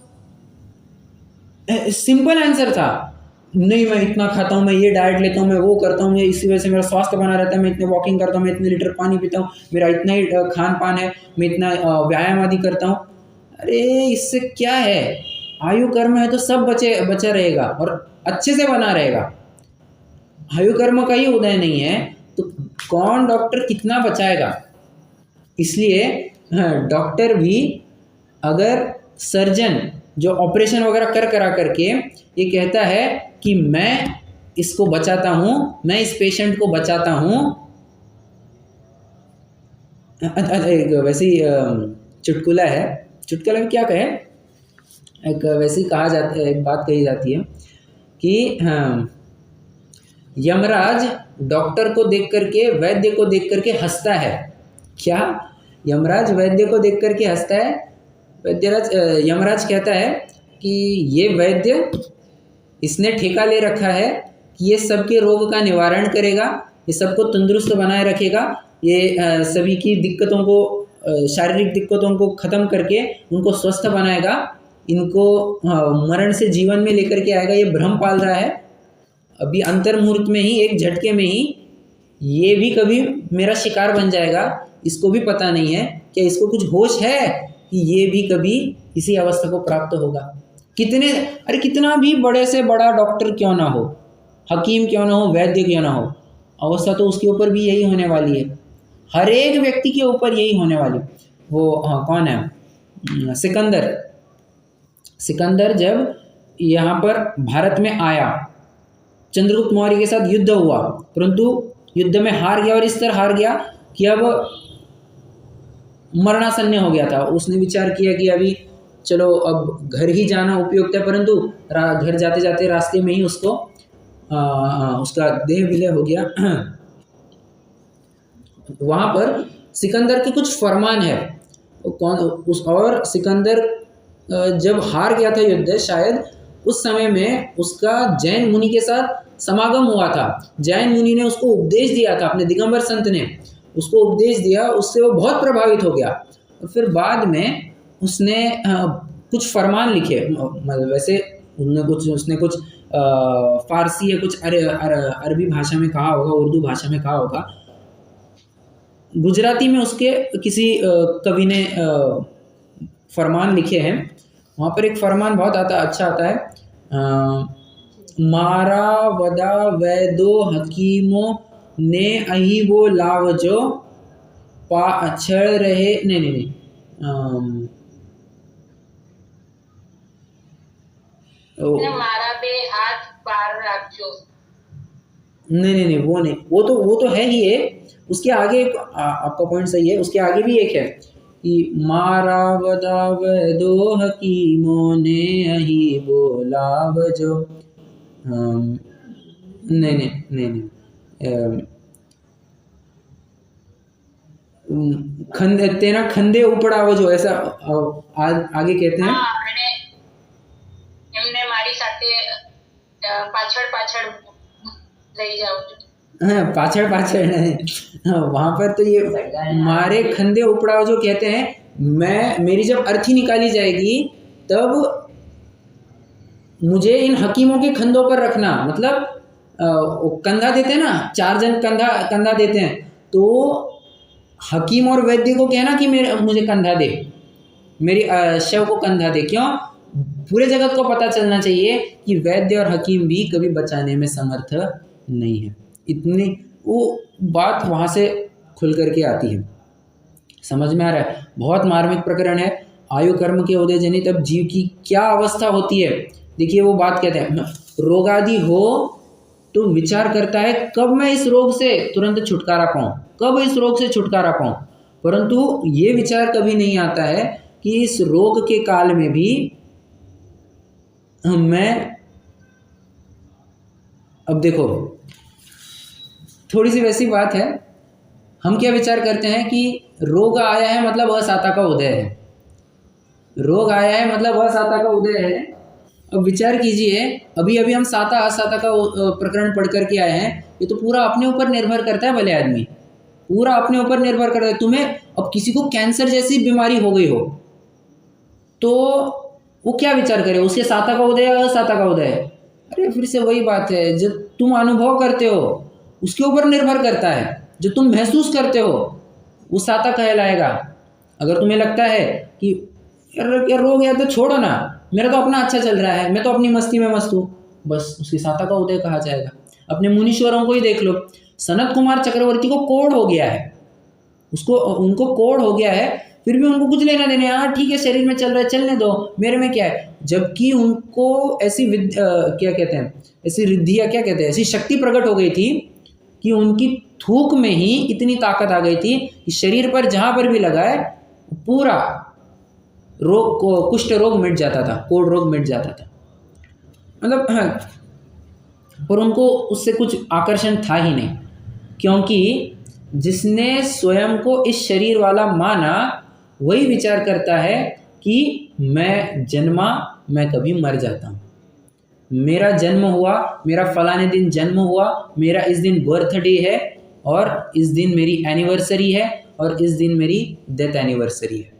सिंपल आंसर था। नहीं, मैं इतना खाता हूँ, मैं ये डाइट लेता हूँ, मैं वो करता हूँ, मैं इसी वजह से मेरा स्वास्थ्य बना रहता है, मैं इतने वॉकिंग करता हूँ, मैं इतने लीटर पानी पीता हूँ, मेरा इतना ही खान पान है, मैं इतना व्यायाम आदि करता हूँ। अरे इससे क्या है, आयु कर्म है तो सब बचा रहेगा और अच्छे से बना रहेगा। आयु कर्म का ही उदय नहीं है तो कौन डॉक्टर कितना बचाएगा। इसलिए डॉक्टर भी, अगर सर्जन जो ऑपरेशन वगैरह करा करके ये कहता है कि मैं इसको बचाता हूँ, मैं इस पेशेंट को बचाता हूँ, एक वैसी चुटकुला है, चुटकुला में क्या कहे, एक वैसी कहा जाता है, एक बात कही जाती है कि यमराज डॉक्टर को देख करके, वैद्य को देख करके हंसता है। क्या? यमराज वैद्य को देख करके हंसता है। यमराज कहता है कि ये वैद्य, इसने ठेका ले रखा है कि ये सबके रोग का निवारण करेगा, ये सबको तंदुरुस्त बनाए रखेगा, ये सभी की दिक्कतों को, शारीरिक दिक्कतों को ख़त्म करके उनको स्वस्थ बनाएगा, इनको मरण से जीवन में लेकर के आएगा। ये भ्रम पाल रहा है। अभी अंतर मुहूर्त में ही, एक झटके में ही ये भी कभी मेरा शिकार बन जाएगा। इसको भी पता नहीं है कि इसको कुछ होश है कि ये भी कभी इसी अवस्था को प्राप्त होगा। कितना भी बड़े से बड़ा डॉक्टर क्यों ना हो, हकीम क्यों ना हो, वैद्य क्यों ना हो, अवस्था तो उसके ऊपर भी यही होने वाली है। हर एक व्यक्ति के ऊपर यही होने वाली। वो कौन है, सिकंदर जब यहाँ पर भारत में आया, चंद्रगुप्त मौर्य के साथ युद्ध हुआ, परंतु युद्ध में हार गया और इस तरह हार गया कि अब मरणासन्न हो गया था। उसने विचार किया कि अभी चलो अब घर ही जाना उपयुक्त है, परंतु घर जाते जाते रास्ते में ही उसको उसका देह विलय हो गया। वहाँ पर सिकंदर के कुछ फरमान है। और सिकंदर जब हार गया था युद्ध, शायद उस समय में उसका जैन मुनि के साथ समागम हुआ था। जैन मुनि ने उसको उपदेश दिया था, अपने दिगंबर संत ने उसको उपदेश दिया, उससे वो बहुत प्रभावित हो गया। और फिर बाद में उसने कुछ फरमान लिखे, वैसे उसने कुछ फारसी या कुछ अरबी भाषा में कहा होगा, उर्दू भाषा में कहा होगा, गुजराती में उसके किसी कवि ने फरमान लिखे हैं। वहाँ पर एक फरमान बहुत अच्छा आता है, मारा वदा वैदो हकीमो ने अही वो लावजो पाछड़ रहे, नहीं मारा बे हाथ पार रखो, नहीं वो नहीं, वो तो है ही है। उसके आगे आपका पॉइंट सही है, उसके आगे भी एक है कि मारा वदा वैदो हकीमों ने अही बोला वजो, नहीं तेना खंदे उपड़ा वजो, ऐसा आगे कहते हैं। એમને મારી સાથે પાછળ લઈ જાઓ। हाँ, पाछड़ नहीं, वहाँ पर तो ये मारे खंदे उपड़ाओ जो कहते हैं, मेरी जब अर्थी निकाली जाएगी तब मुझे इन हकीमों के कंधों पर रखना। मतलब कंधा देते हैं ना, 4 जन कंधा देते हैं, तो हकीम और वैद्य को कहना कि मुझे कंधा दे, मेरी शव को कंधा दे। क्यों? पूरे जगत को पता चलना चाहिए कि वैद्य और हकीम भी कभी बचाने में समर्थ नहीं है। इतनी वो बात वहाँ से खुल करके आती है, समझ में आ रहा है। बहुत मार्मिक प्रकरण है। आयु कर्म के उदय जनित अब जीव की क्या अवस्था होती है, देखिए वो बात कहते हैं, रोगादि हो तो विचार करता है कब मैं इस रोग से तुरंत छुटकारा पाऊँ, कब इस रोग से छुटकारा पाऊँ, परंतु ये विचार कभी नहीं आता है कि इस रोग के काल में भी मैं अब देखो, थोड़ी सी वैसी बात है, हम क्या विचार करते हैं कि रोग आया है मतलब असाता का उदय है, रोग आया है मतलब असाता का उदय है। अब विचार कीजिए, अभी अभी हम साता असाता का प्रकरण पढ़ करके आए हैं, ये तो पूरा अपने ऊपर निर्भर करता है भले आदमी, पूरा अपने ऊपर निर्भर करता है। तुम्हें अब किसी को कैंसर जैसी बीमारी हो गई हो तो वो क्या विचार करे, उसके साता का उदय या असाता का उदय है? अरे फिर से वही बात है, जो तुम अनुभव करते हो उसके ऊपर निर्भर करता है, जो तुम महसूस करते हो वो साता कहलाएगा। अगर तुम्हें लगता है कि यार रोग या तो छोड़ो ना, मेरा तो अपना अच्छा चल रहा है, मैं तो अपनी मस्ती में मस्त हूँ, बस उसकी साता का उदय कहा जाएगा। अपने मुनीश्वरों को ही देख लो, सनत कुमार चक्रवर्ती को कोढ़ हो गया है, उनको कोढ़ हो गया है, फिर भी उनको कुछ लेना देना, हाँ ठीक है शरीर में चल रहा है चलने दो, मेरे में क्या है। जबकि उनको ऐसी क्या कहते हैं, ऐसी रिद्धि या क्या कहते हैं, ऐसी शक्ति प्रकट हो गई थी कि उनकी थूक में ही इतनी ताकत आ गई थी कि शरीर पर जहाँ पर भी लगाए पूरा रोग को, कुष्ठ रोग मिट जाता था, कोढ़ रोग मिट जाता था। मतलब हाँ, पर उनको उससे कुछ आकर्षण था ही नहीं, क्योंकि जिसने स्वयं को इस शरीर वाला माना वही विचार करता है कि मैं जन्मा, मैं कभी मर जाता हूँ, मेरा जन्म हुआ, मेरा फलाने दिन जन्म हुआ, मेरा इस दिन बर्थडे है और इस दिन मेरी एनिवर्सरी है और इस दिन मेरी डेथ एनिवर्सरी है।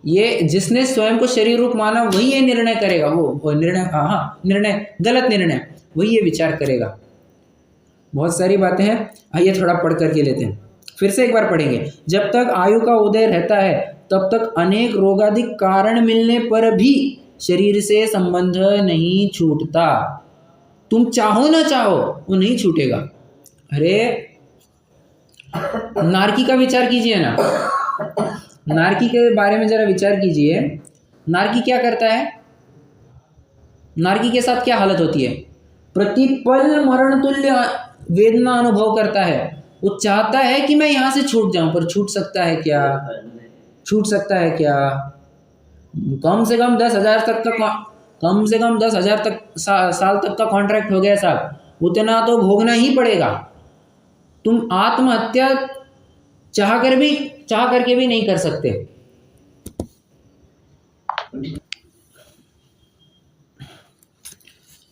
ये जिसने स्वयं को शरीर रूप माना वही ये निर्णय करेगा, वो निर्णय गलत निर्णय, वही ये विचार करेगा। बहुत सारी बातें हैं, आइए थोड़ा पढ़ करके लेते हैं, फिर से एक बार पढ़ेंगे। जब तक आयु का उदय रहता है तब तक अनेक रोगादि कारण मिलने पर भी शरीर से संबंध नहीं छूटता। तुम चाहो ना चाहो वो नहीं छूटेगा। अरे नारकी का विचार कीजिए ना, नारकी के बारे में जरा विचार कीजिए। नारकी क्या करता है, नारकी के साथ क्या हालत होती है, प्रतिपल मरण तुल्य वेदना अनुभव करता है। वो चाहता है कि मैं यहाँ से छूट जाऊं, पर छूट सकता है क्या, छूट सकता है क्या? कम से कम 10,000 तक का, कम से कम 10,000 तक साल तक का कॉन्ट्रैक्ट हो गया साहब, उतना तो भोगना ही पड़ेगा। तुम आत्महत्या चाह करके भी नहीं कर सकते।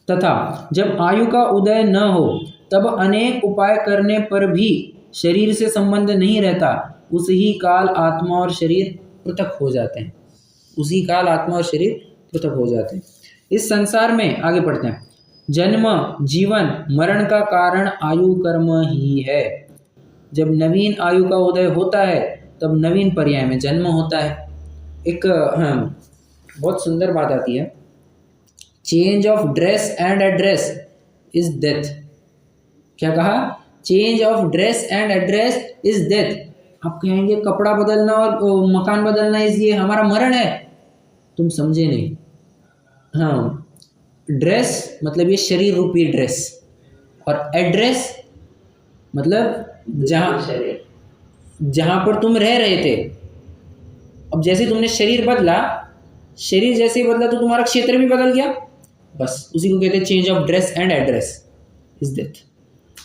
तथा जब आयु का उदय न हो तब अनेक उपाय करने पर भी शरीर से संबंध नहीं रहता, उस ही काल आत्मा और शरीर पृथक हो जाते हैं, उसी काल आत्मा और शरीर पृथक हो जाते हैं। इस संसार में आगे पढ़ते हैं, जन्म जीवन मरण का कारण आयु कर्म ही है। जब नवीन आयु का उदय होता है तब नवीन पर्याय में जन्म होता है। एक बहुत सुंदर बात आती है, change of dress and address is death. क्या कहा? Change of dress and address is death. आप कहेंगे कपड़ा बदलना और मकान बदलना इस ये हमारा मरण है, तुम समझे नहीं। हाँ, ड्रेस मतलब ये शरीर रूपी ड्रेस, और एड्रेस मतलब जहाँ पर तुम रह रहे थे। अब जैसे तुमने शरीर बदला, शरीर जैसे ही बदला तो तुम्हारा क्षेत्र भी बदल गया, बस उसी को कहते हैं change of dress and address is death.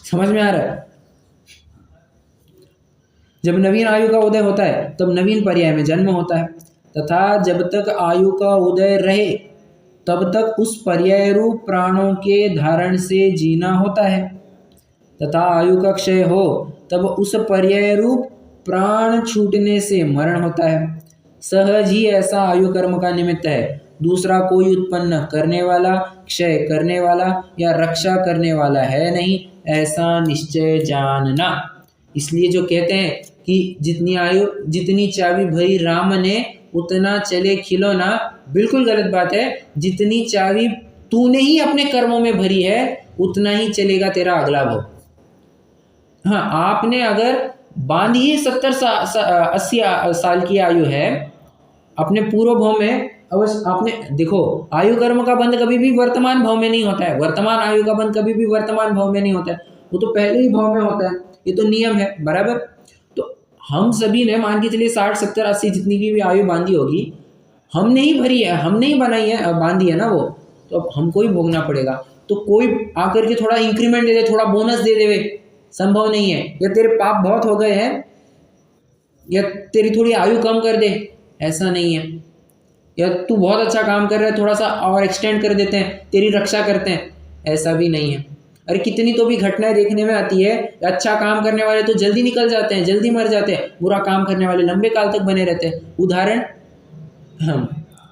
समझ में आ रहा है? जब नवीन आयु का उदय होता है तब नवीन पर्याय में जन्म होता है, तथा जब तक आयु का उदय रहे तब तक उस पर्याय रूप प्राणों के धारण से जीना होता है, तथा आयु का क्षय हो तब उस पर्याय रूप प्राण छूटने से मरण होता है। सहज ही ऐसा आयु कर्म का निमित्त है, दूसरा कोई उत्पन्न करने वाला, क्षय करने वाला या रक्षा करने वाला है नहीं, ऐसा निश्चय जानना। इसलिए जो कहते हैं कि जितनी आयु जितनी चाबी भरी राम ने उतना चले खिलौना, बिल्कुल गलत बात है। जितनी चाबी तूने ही अपने कर्मों में भरी है उतना ही चलेगा तेरा अगला भव। हाँ, आपने अगर बांधी ही 70-80 साल की आयु है, अपने पूर्व भव में अवश्य आपने देखो, आयु कर्म का बंध कभी भी वर्तमान भव में नहीं होता है, वर्तमान आयु का बंध कभी भी वर्तमान भव में नहीं होता है, वो तो पहले ही भव में होता है, ये तो नियम है बराबर। तो हम सभी ने मान के चलिए 60, 70, 80 जितनी की भी आयु बांधी होगी, हमने ही भरी है, हमने ही बनाई है, बांधी है ना वो, तो अब हमको ही भोगना पड़ेगा। तो कोई आकर के थोड़ा इंक्रीमेंट दे दे, थोड़ा बोनस दे देवे, संभव नहीं है। या तेरे पाप बहुत हो गए हैं, या तेरी थोड़ी आयु कम कर दे, ऐसा नहीं है। या तू बहुत अच्छा काम कर रहा है, थोड़ा सा और एक्सटेंड कर देते हैं, तेरी रक्षा करते हैं, ऐसा भी नहीं है। अरे कितनी तो भी घटनाएं देखने में आती है, अच्छा काम करने वाले तो जल्दी निकल जाते हैं, जल्दी मर जाते हैं, बुरा काम करने वाले लंबे काल तक बने रहते हैं। उदाहरण,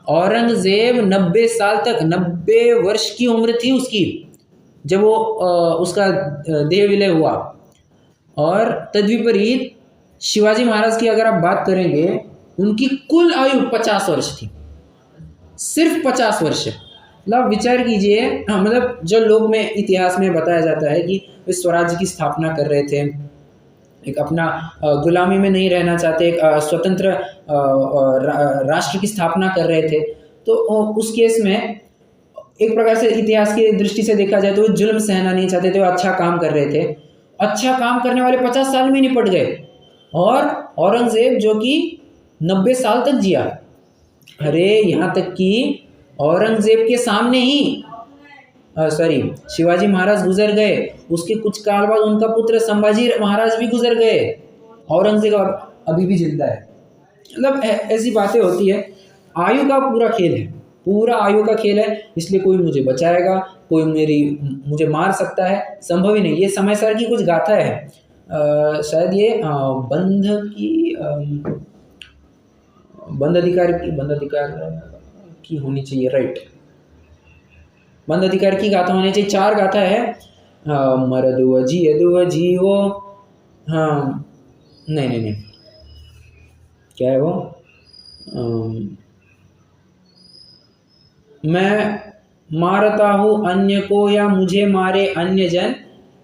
औरंगजेब 90 साल तक, 90 वर्ष की उम्र थी उसकी जब वो उसका देह विलय हुआ। और तद्विपरीत शिवाजी महाराज की अगर आप बात करेंगे, उनकी कुल आयु 50 वर्ष थी, सिर्फ 50 वर्ष। मतलब विचार कीजिए, मतलब जो लोग में इतिहास में बताया जाता है कि वे स्वराज्य की स्थापना कर रहे थे, एक अपना गुलामी में नहीं रहना चाहते, एक स्वतंत्र राष्ट्र की स्थापना कर रहे थे। तो उस केस में एक प्रकार से इतिहास की दृष्टि से देखा जाए तो वो जुल्म सहना नहीं चाहते थे, वो अच्छा काम कर रहे थे। अच्छा काम करने वाले 50 साल में निपट गए, और औरंगजेब जो कि 90 साल तक जिया। अरे यहाँ तक कि औरंगजेब के सामने ही शिवाजी महाराज गुजर गए, उसके कुछ काल बाद उनका पुत्र संभाजी महाराज भी गुजर गए, औरंगजेब अभी भी जिंदा है। मतलब ऐसी बातें होती है। आयु का पूरा खेल है, पूरा आयु का खेल है, इसलिए कोई मुझे बचाएगा, कोई मुझे मार सकता है, संभव ही नहीं। ये समय सर की कुछ गाथा है, शायद ये बंध अधिकार की होनी चाहिए, राइट, बंध अधिकार की गाथा होनी चाहिए। 4 गाथा है, मरदुव जियदुव जीवो, हाँ नहीं, क्या है वो, मैं मारता हूँ अन्य को या मुझे मारे अन्य जन,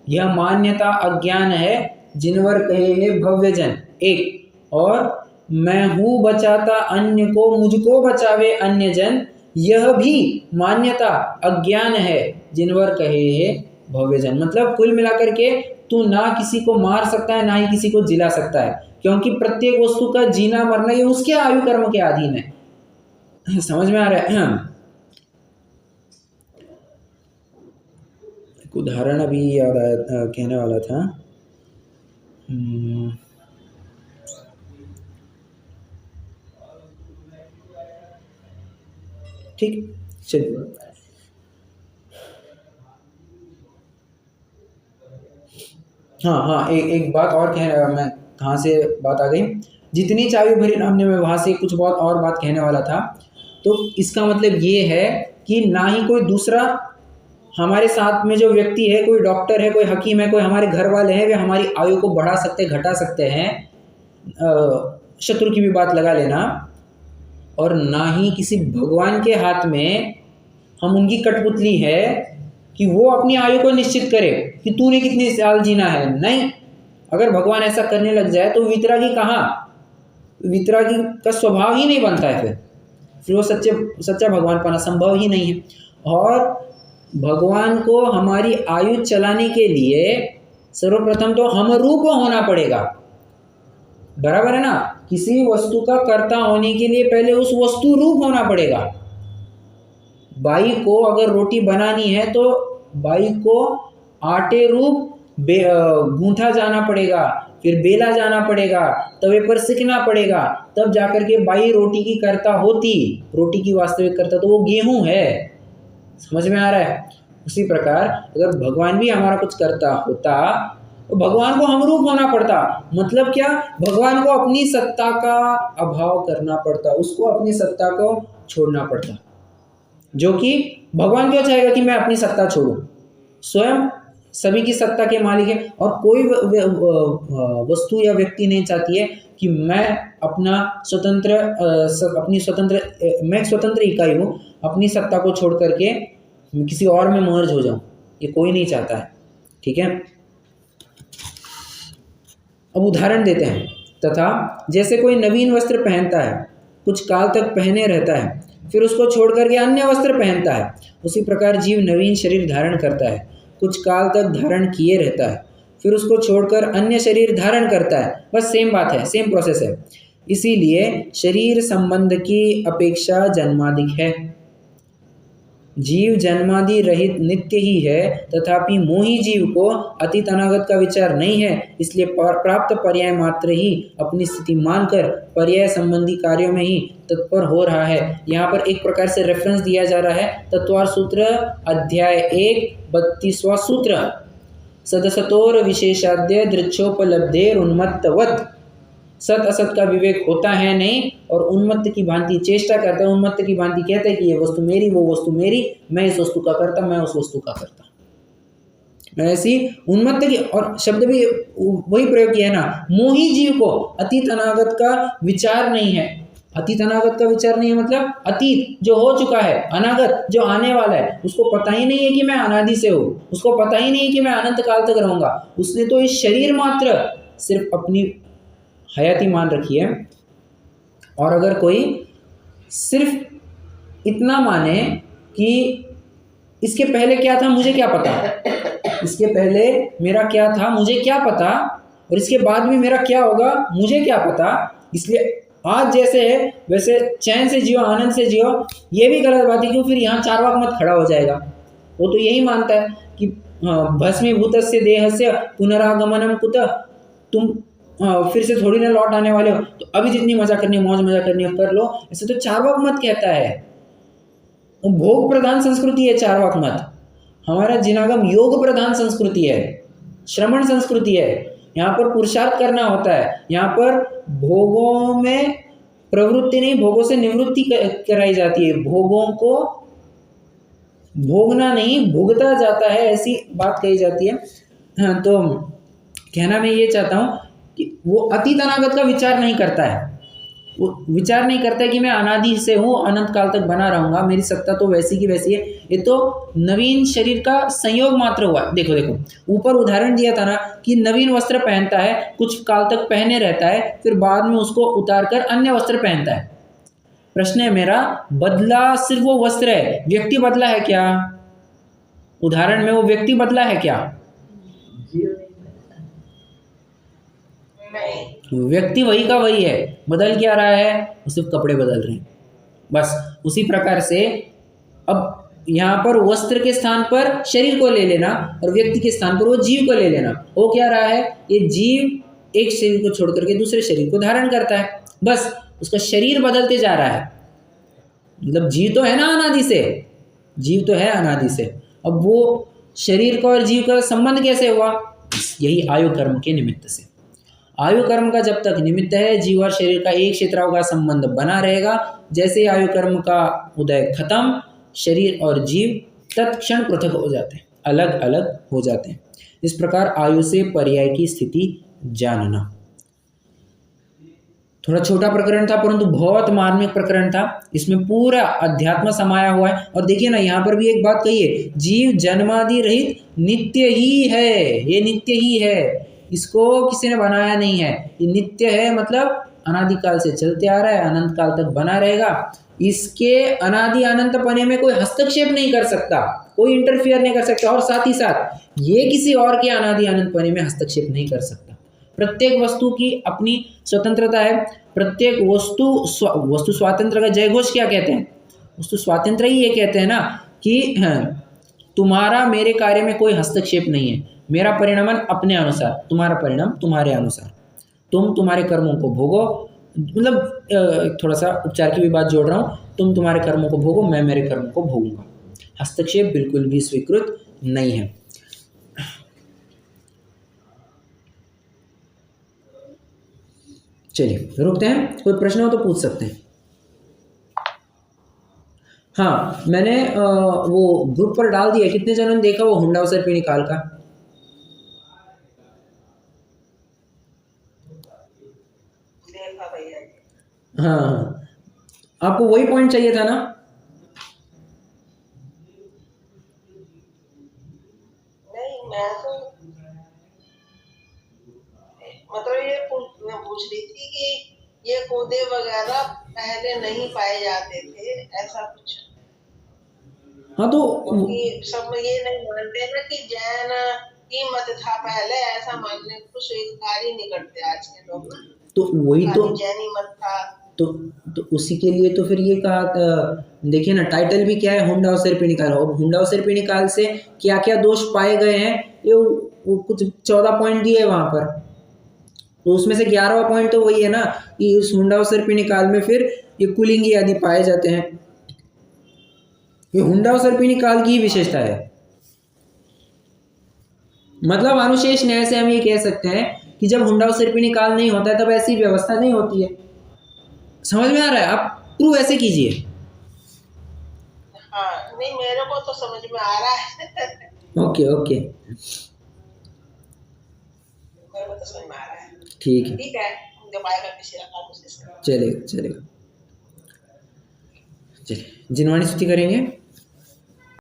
यह मान्यता अज्ञान है जिनवर कहे है भव्य जन। एक और, मैं हूँ बचाता अन्य को, मुझको बचावे अन्य जन, यह भी मान्यता अज्ञान है जिनवर कहे है भव्य जन। मतलब कुल मिलाकर के तू ना किसी को मार सकता है, ना ही किसी को जिला सकता है, क्योंकि प्रत्येक वस्तु का जीना मरना ये उसके आयु कर्म के अधीन है। समझ में आ रहा है? एक उदाहरण अभी याद आया, कहने वाला था। ठीक, चलिए। हाँ, एक बात और मैं कहाँ से बात आ गई, जितनी चाबी भरी हमने, मैं वहाँ से कुछ बहुत और बात कहने वाला था। तो इसका मतलब ये है कि ना ही कोई दूसरा हमारे साथ में जो व्यक्ति है, कोई डॉक्टर है, कोई हकीम है, कोई हमारे घर वाले हैं, वे हमारी आयु को बढ़ा सकते, घटा सकते हैं, शत्रु की भी बात लगा लेना। और ना ही किसी भगवान के हाथ में हम उनकी कठपुतली है कि वो अपनी आयु को निश्चित करे कि तूने कितने साल जीना है। नहीं, अगर भगवान ऐसा करने लग जाए तो वितरागी कहाँ, वितरागी का स्वभाव ही नहीं बनता है, फिर वो सच्चा भगवान पाना संभव ही नहीं है। और भगवान को हमारी आयु चलाने के लिए सर्वप्रथम तो हम रूप होना पड़ेगा, बराबर है ना। किसी वस्तु का कर्ता होने के लिए पहले उस वस्तु रूप होना पड़ेगा। बाई को अगर रोटी बनानी है तो बाई को आटे रूप गूंथा जाना पड़ेगा, फिर बेला जाना पड़ेगा, तवे पर सिकना पड़ेगा, तब जाकर के बाई रोटी की कर्ता होती, रोटी की वास्तविक कर्ता तो वो गेहूं है। समझ में आ रहा है? उसी प्रकार अगर भगवान भी हमारा कुछ करता होता तो भगवान को हम रूप होना पड़ता। मतलब क्या, भगवान को अपनी सत्ता का अभाव करना पड़ता, उसको अपनी सत्ता को छोड़ना पड़ता। जो कि भगवान क्यों चाहेगा कि मैं अपनी सत्ता छोड़ूं? स्वयं सभी की सत्ता के मालिक है, और कोई वस्तु या व्यक्ति नहीं चाहती है कि मैं अपना मैं स्वतंत्र इकाई हूँ, अपनी सत्ता को छोड़ करके किसी और में मर्ज हो जाऊं, ये कोई नहीं चाहता है। ठीक है, अब उदाहरण देते हैं। तथा जैसे कोई नवीन वस्त्र पहनता है, कुछ काल तक पहने रहता है, फिर उसको छोड़ करके अन्य वस्त्र पहनता है, उसी प्रकार जीव नवीन शरीर धारण करता है, कुछ काल तक धारण किए रहता है, फिर उसको छोड़कर अन्य शरीर धारण करता है। बस सेम बात है, सेम प्रोसेस है। इसीलिए शरीर संबंध की अपेक्षा जन्माधिक है। जीव जन्मादि रहित नित्य ही है, तथापि मोही जीव को अतीत अनागत का विचार नहीं है, इसलिए प्राप्त पर्याय मात्र ही अपनी स्थिति मानकर पर्याय संबंधी कार्यों में ही तत्पर हो रहा है। यहाँ पर एक प्रकार से रेफरेंस दिया जा रहा है तत्वार सूत्र अध्याय 1 32वां सूत्र, सदसतोर विशेषाद्य दृक्षोपलब्धेर उन्मत्तवत्, सत असत का विवेक होता है नहीं और उन्मत्त की भांति चेष्टा करता है। उन्मत्त की भांति कहते हैं कि ये वस्तु मेरी, वो वस्तु मेरी, मैं इस वस्तु का करता, मैं उस वस्तु का करता, ऐसी उन्मत्त की। और शब्द भी वही प्रयोग किया है ना, मोही जीव को अतीत अनागत का विचार नहीं है। अतीत अनागत का विचार नहीं है मतलब अतीत जो हो चुका है, अनागत जो आने वाला है, उसको पता ही नहीं है कि मैं अनादि से हूँ, उसको पता ही नहीं है कि मैं अनंत काल तक रहूंगा। उसने तो इस शरीर मात्र सिर्फ अपनी हयाती मान रखी है। और अगर कोई सिर्फ इतना माने कि इसके पहले क्या था मुझे क्या पता, इसके पहले मेरा क्या था मुझे क्या पता, और इसके बाद में मेरा क्या होगा मुझे क्या पता, इसलिए आज जैसे है वैसे चैन से जियो, आनंद से जियो, ये भी गलत बात है। क्यों? फिर यहाँ चार्वाक मत खड़ा हो जाएगा। वो तो यही मानता है कि भस्मीभूतस्य देहस्य पुनरागमनम कुतः, तुम फिर से थोड़ी ना लौट आने वाले हो, तो अभी जितनी मजा करनी है, मौज मजा करनी है कर लो। ऐसे तो चार्वाक मत कहता है, भोग प्रधान संस्कृति है चार्वाक मत। हमारा जिनागम योग प्रधान संस्कृति है, श्रमण संस्कृति है। यहाँ पर पुरुषार्थ करना होता है, यहाँ पर भोगों में प्रवृत्ति नहीं, भोगों से निवृत्ति कराई जाती है। भोगों को भोगना नहीं, भुगता जाता है, ऐसी बात कही जाती है। हाँ, तो कहना मैं ये चाहता हूँ कि वो अतीत अनागत का विचार नहीं करता है। वो विचार नहीं करता है कि मैं अनादि से हूँ, अनंत काल तक बना रहूंगा, मेरी सत्ता तो वैसी की वैसी है। ये तो नवीन शरीर का संयोग मात्र हुआ। देखो देखो ऊपर उदाहरण दिया था ना कि नवीन वस्त्र पहनता है, कुछ काल तक पहने रहता है, फिर बाद में उसको उतार कर अन्य वस्त्र पहनता है। प्रश्न है मेरा, बदला सिर्फ वो वस्त्र है, व्यक्ति बदला है क्या? उदाहरण में वो व्यक्ति बदला है क्या? व्यक्ति वही का वही है, बदल क्या रहा है? वो सिर्फ कपड़े बदल रहे हैं बस। उसी प्रकार से अब यहाँ पर वस्त्र के स्थान पर शरीर को ले लेना और व्यक्ति के स्थान पर वो जीव को ले लेना। वो क्या रहा है? ये जीव एक शरीर को छोड़ करके दूसरे शरीर को धारण करता है, बस उसका शरीर बदलते जा रहा है। मतलब जीव तो है ना अनादि से, जीव तो है अनादि से। अब वो शरीर का और जीव का संबंध कैसे हुआ? यही आयु कर्म के निमित्त से। आयु कर्म का जब तक निमित्त है, जीव और शरीर का एक क्षेत्राओं का संबंध बना रहेगा। जैसे ही आयु कर्म का उदय खत्म, शरीर और जीव तत्क्षण पृथक हो जाते हैं, अलग अलग हो जाते हैं। इस प्रकार आयु से पर्याय की स्थिति जानना। थोड़ा छोटा प्रकरण था परंतु बहुत मार्मिक प्रकरण था। इसमें पूरा अध्यात्म समाया हुआ है। और देखिए ना, यहाँ पर भी एक बात कही है, जीव जन्मादि रहित नित्य ही है। ये नित्य ही है, इसको किसी ने बनाया नहीं है। ये नित्य है मतलब अनादिकाल से चलते आ रहा है, अनंत काल तक बना रहेगा। इसके अनादि अनंत पने में कोई हस्तक्षेप नहीं कर सकता, कोई इंटरफियर नहीं कर सकता, और साथ ही साथ ये किसी और के अनादि अनंत पने में हस्तक्षेप नहीं कर सकता। प्रत्येक वस्तु की अपनी स्वतंत्रता है। प्रत्येक वस्तु स्वातंत्र का जय घोष क्या कहते हैं? वस्तु स्वातंत्र ही ये कहते हैं ना कि तुम्हारा मेरे कार्य में कोई हस्तक्षेप नहीं है। मेरा परिणाम अपने अनुसार, तुम्हारा परिणाम तुम्हारे अनुसार। तुम तुम्हारे कर्मों को भोगो, मतलब थोड़ा सा उपचार की भी बात जोड़ रहा हूँ, तुम तुम्हारे कर्मों को भोगो, मैं मेरे कर्मों को भोगूंगा। हस्तक्षेप बिल्कुल भी स्वीकृत नहीं है। चलिए रुकते हैं, कोई प्रश्न हो तो पूछ सकते हैं। हाँ, मैंने वो ग्रुप पर डाल दिया, कितने जनों ने देखा वो हुंडा सर पे निकाल का? हाँ, आपको वही पॉइंट चाहिए था ना? नहीं, मैं तो मतलब ये पूछ रही थी कि ये कूदे वगैरह पहले नहीं पाए जाते थे, ऐसा कुछ। हाँ, तो सब ये नहीं मानते ना कि जैन ही मत था पहले, ऐसा मानने को स्वीकार ही नहीं करते आज के लोग ना। तो वही तो जैनी मत था, तो उसी के लिए तो फिर ये कहा, देखिए ना टाइटल भी क्या है, हुंडा और सिरपी निकाल। और हुंडा और सिरपी निकाल से क्या क्या दोष पाए गए हैं, ये वो कुछ 14 पॉइंट दिए वहाँ पर। तो उसमें से 11वां पॉइंट तो वही है ना कि इस हुंडा और सिरपी निकाल में फिर ये कुलिंगी आदि पाए जाते हैं। ये हुंडा और सिरपी निकाल की ही विशेषता है। मतलब अनुशेष न्याय से हम ये कह सकते हैं कि जब हुंडा और सिरपी निकाल नहीं होता है तब ऐसी व्यवस्था नहीं होती है। समझ में आ रहा है? आप प्रूव ऐसे कीजिए। हाँ नहीं, मेरे को तो समझ में आ रहा है। ओके ओके, मेरे को तो समझ में आ रहा है। ठीक है, ठीक है, जब आएगा पिछला काल कोशिश करेंगे। चलेगा चलेगा। चलिए जिनवाणी स्तुति करेंगे।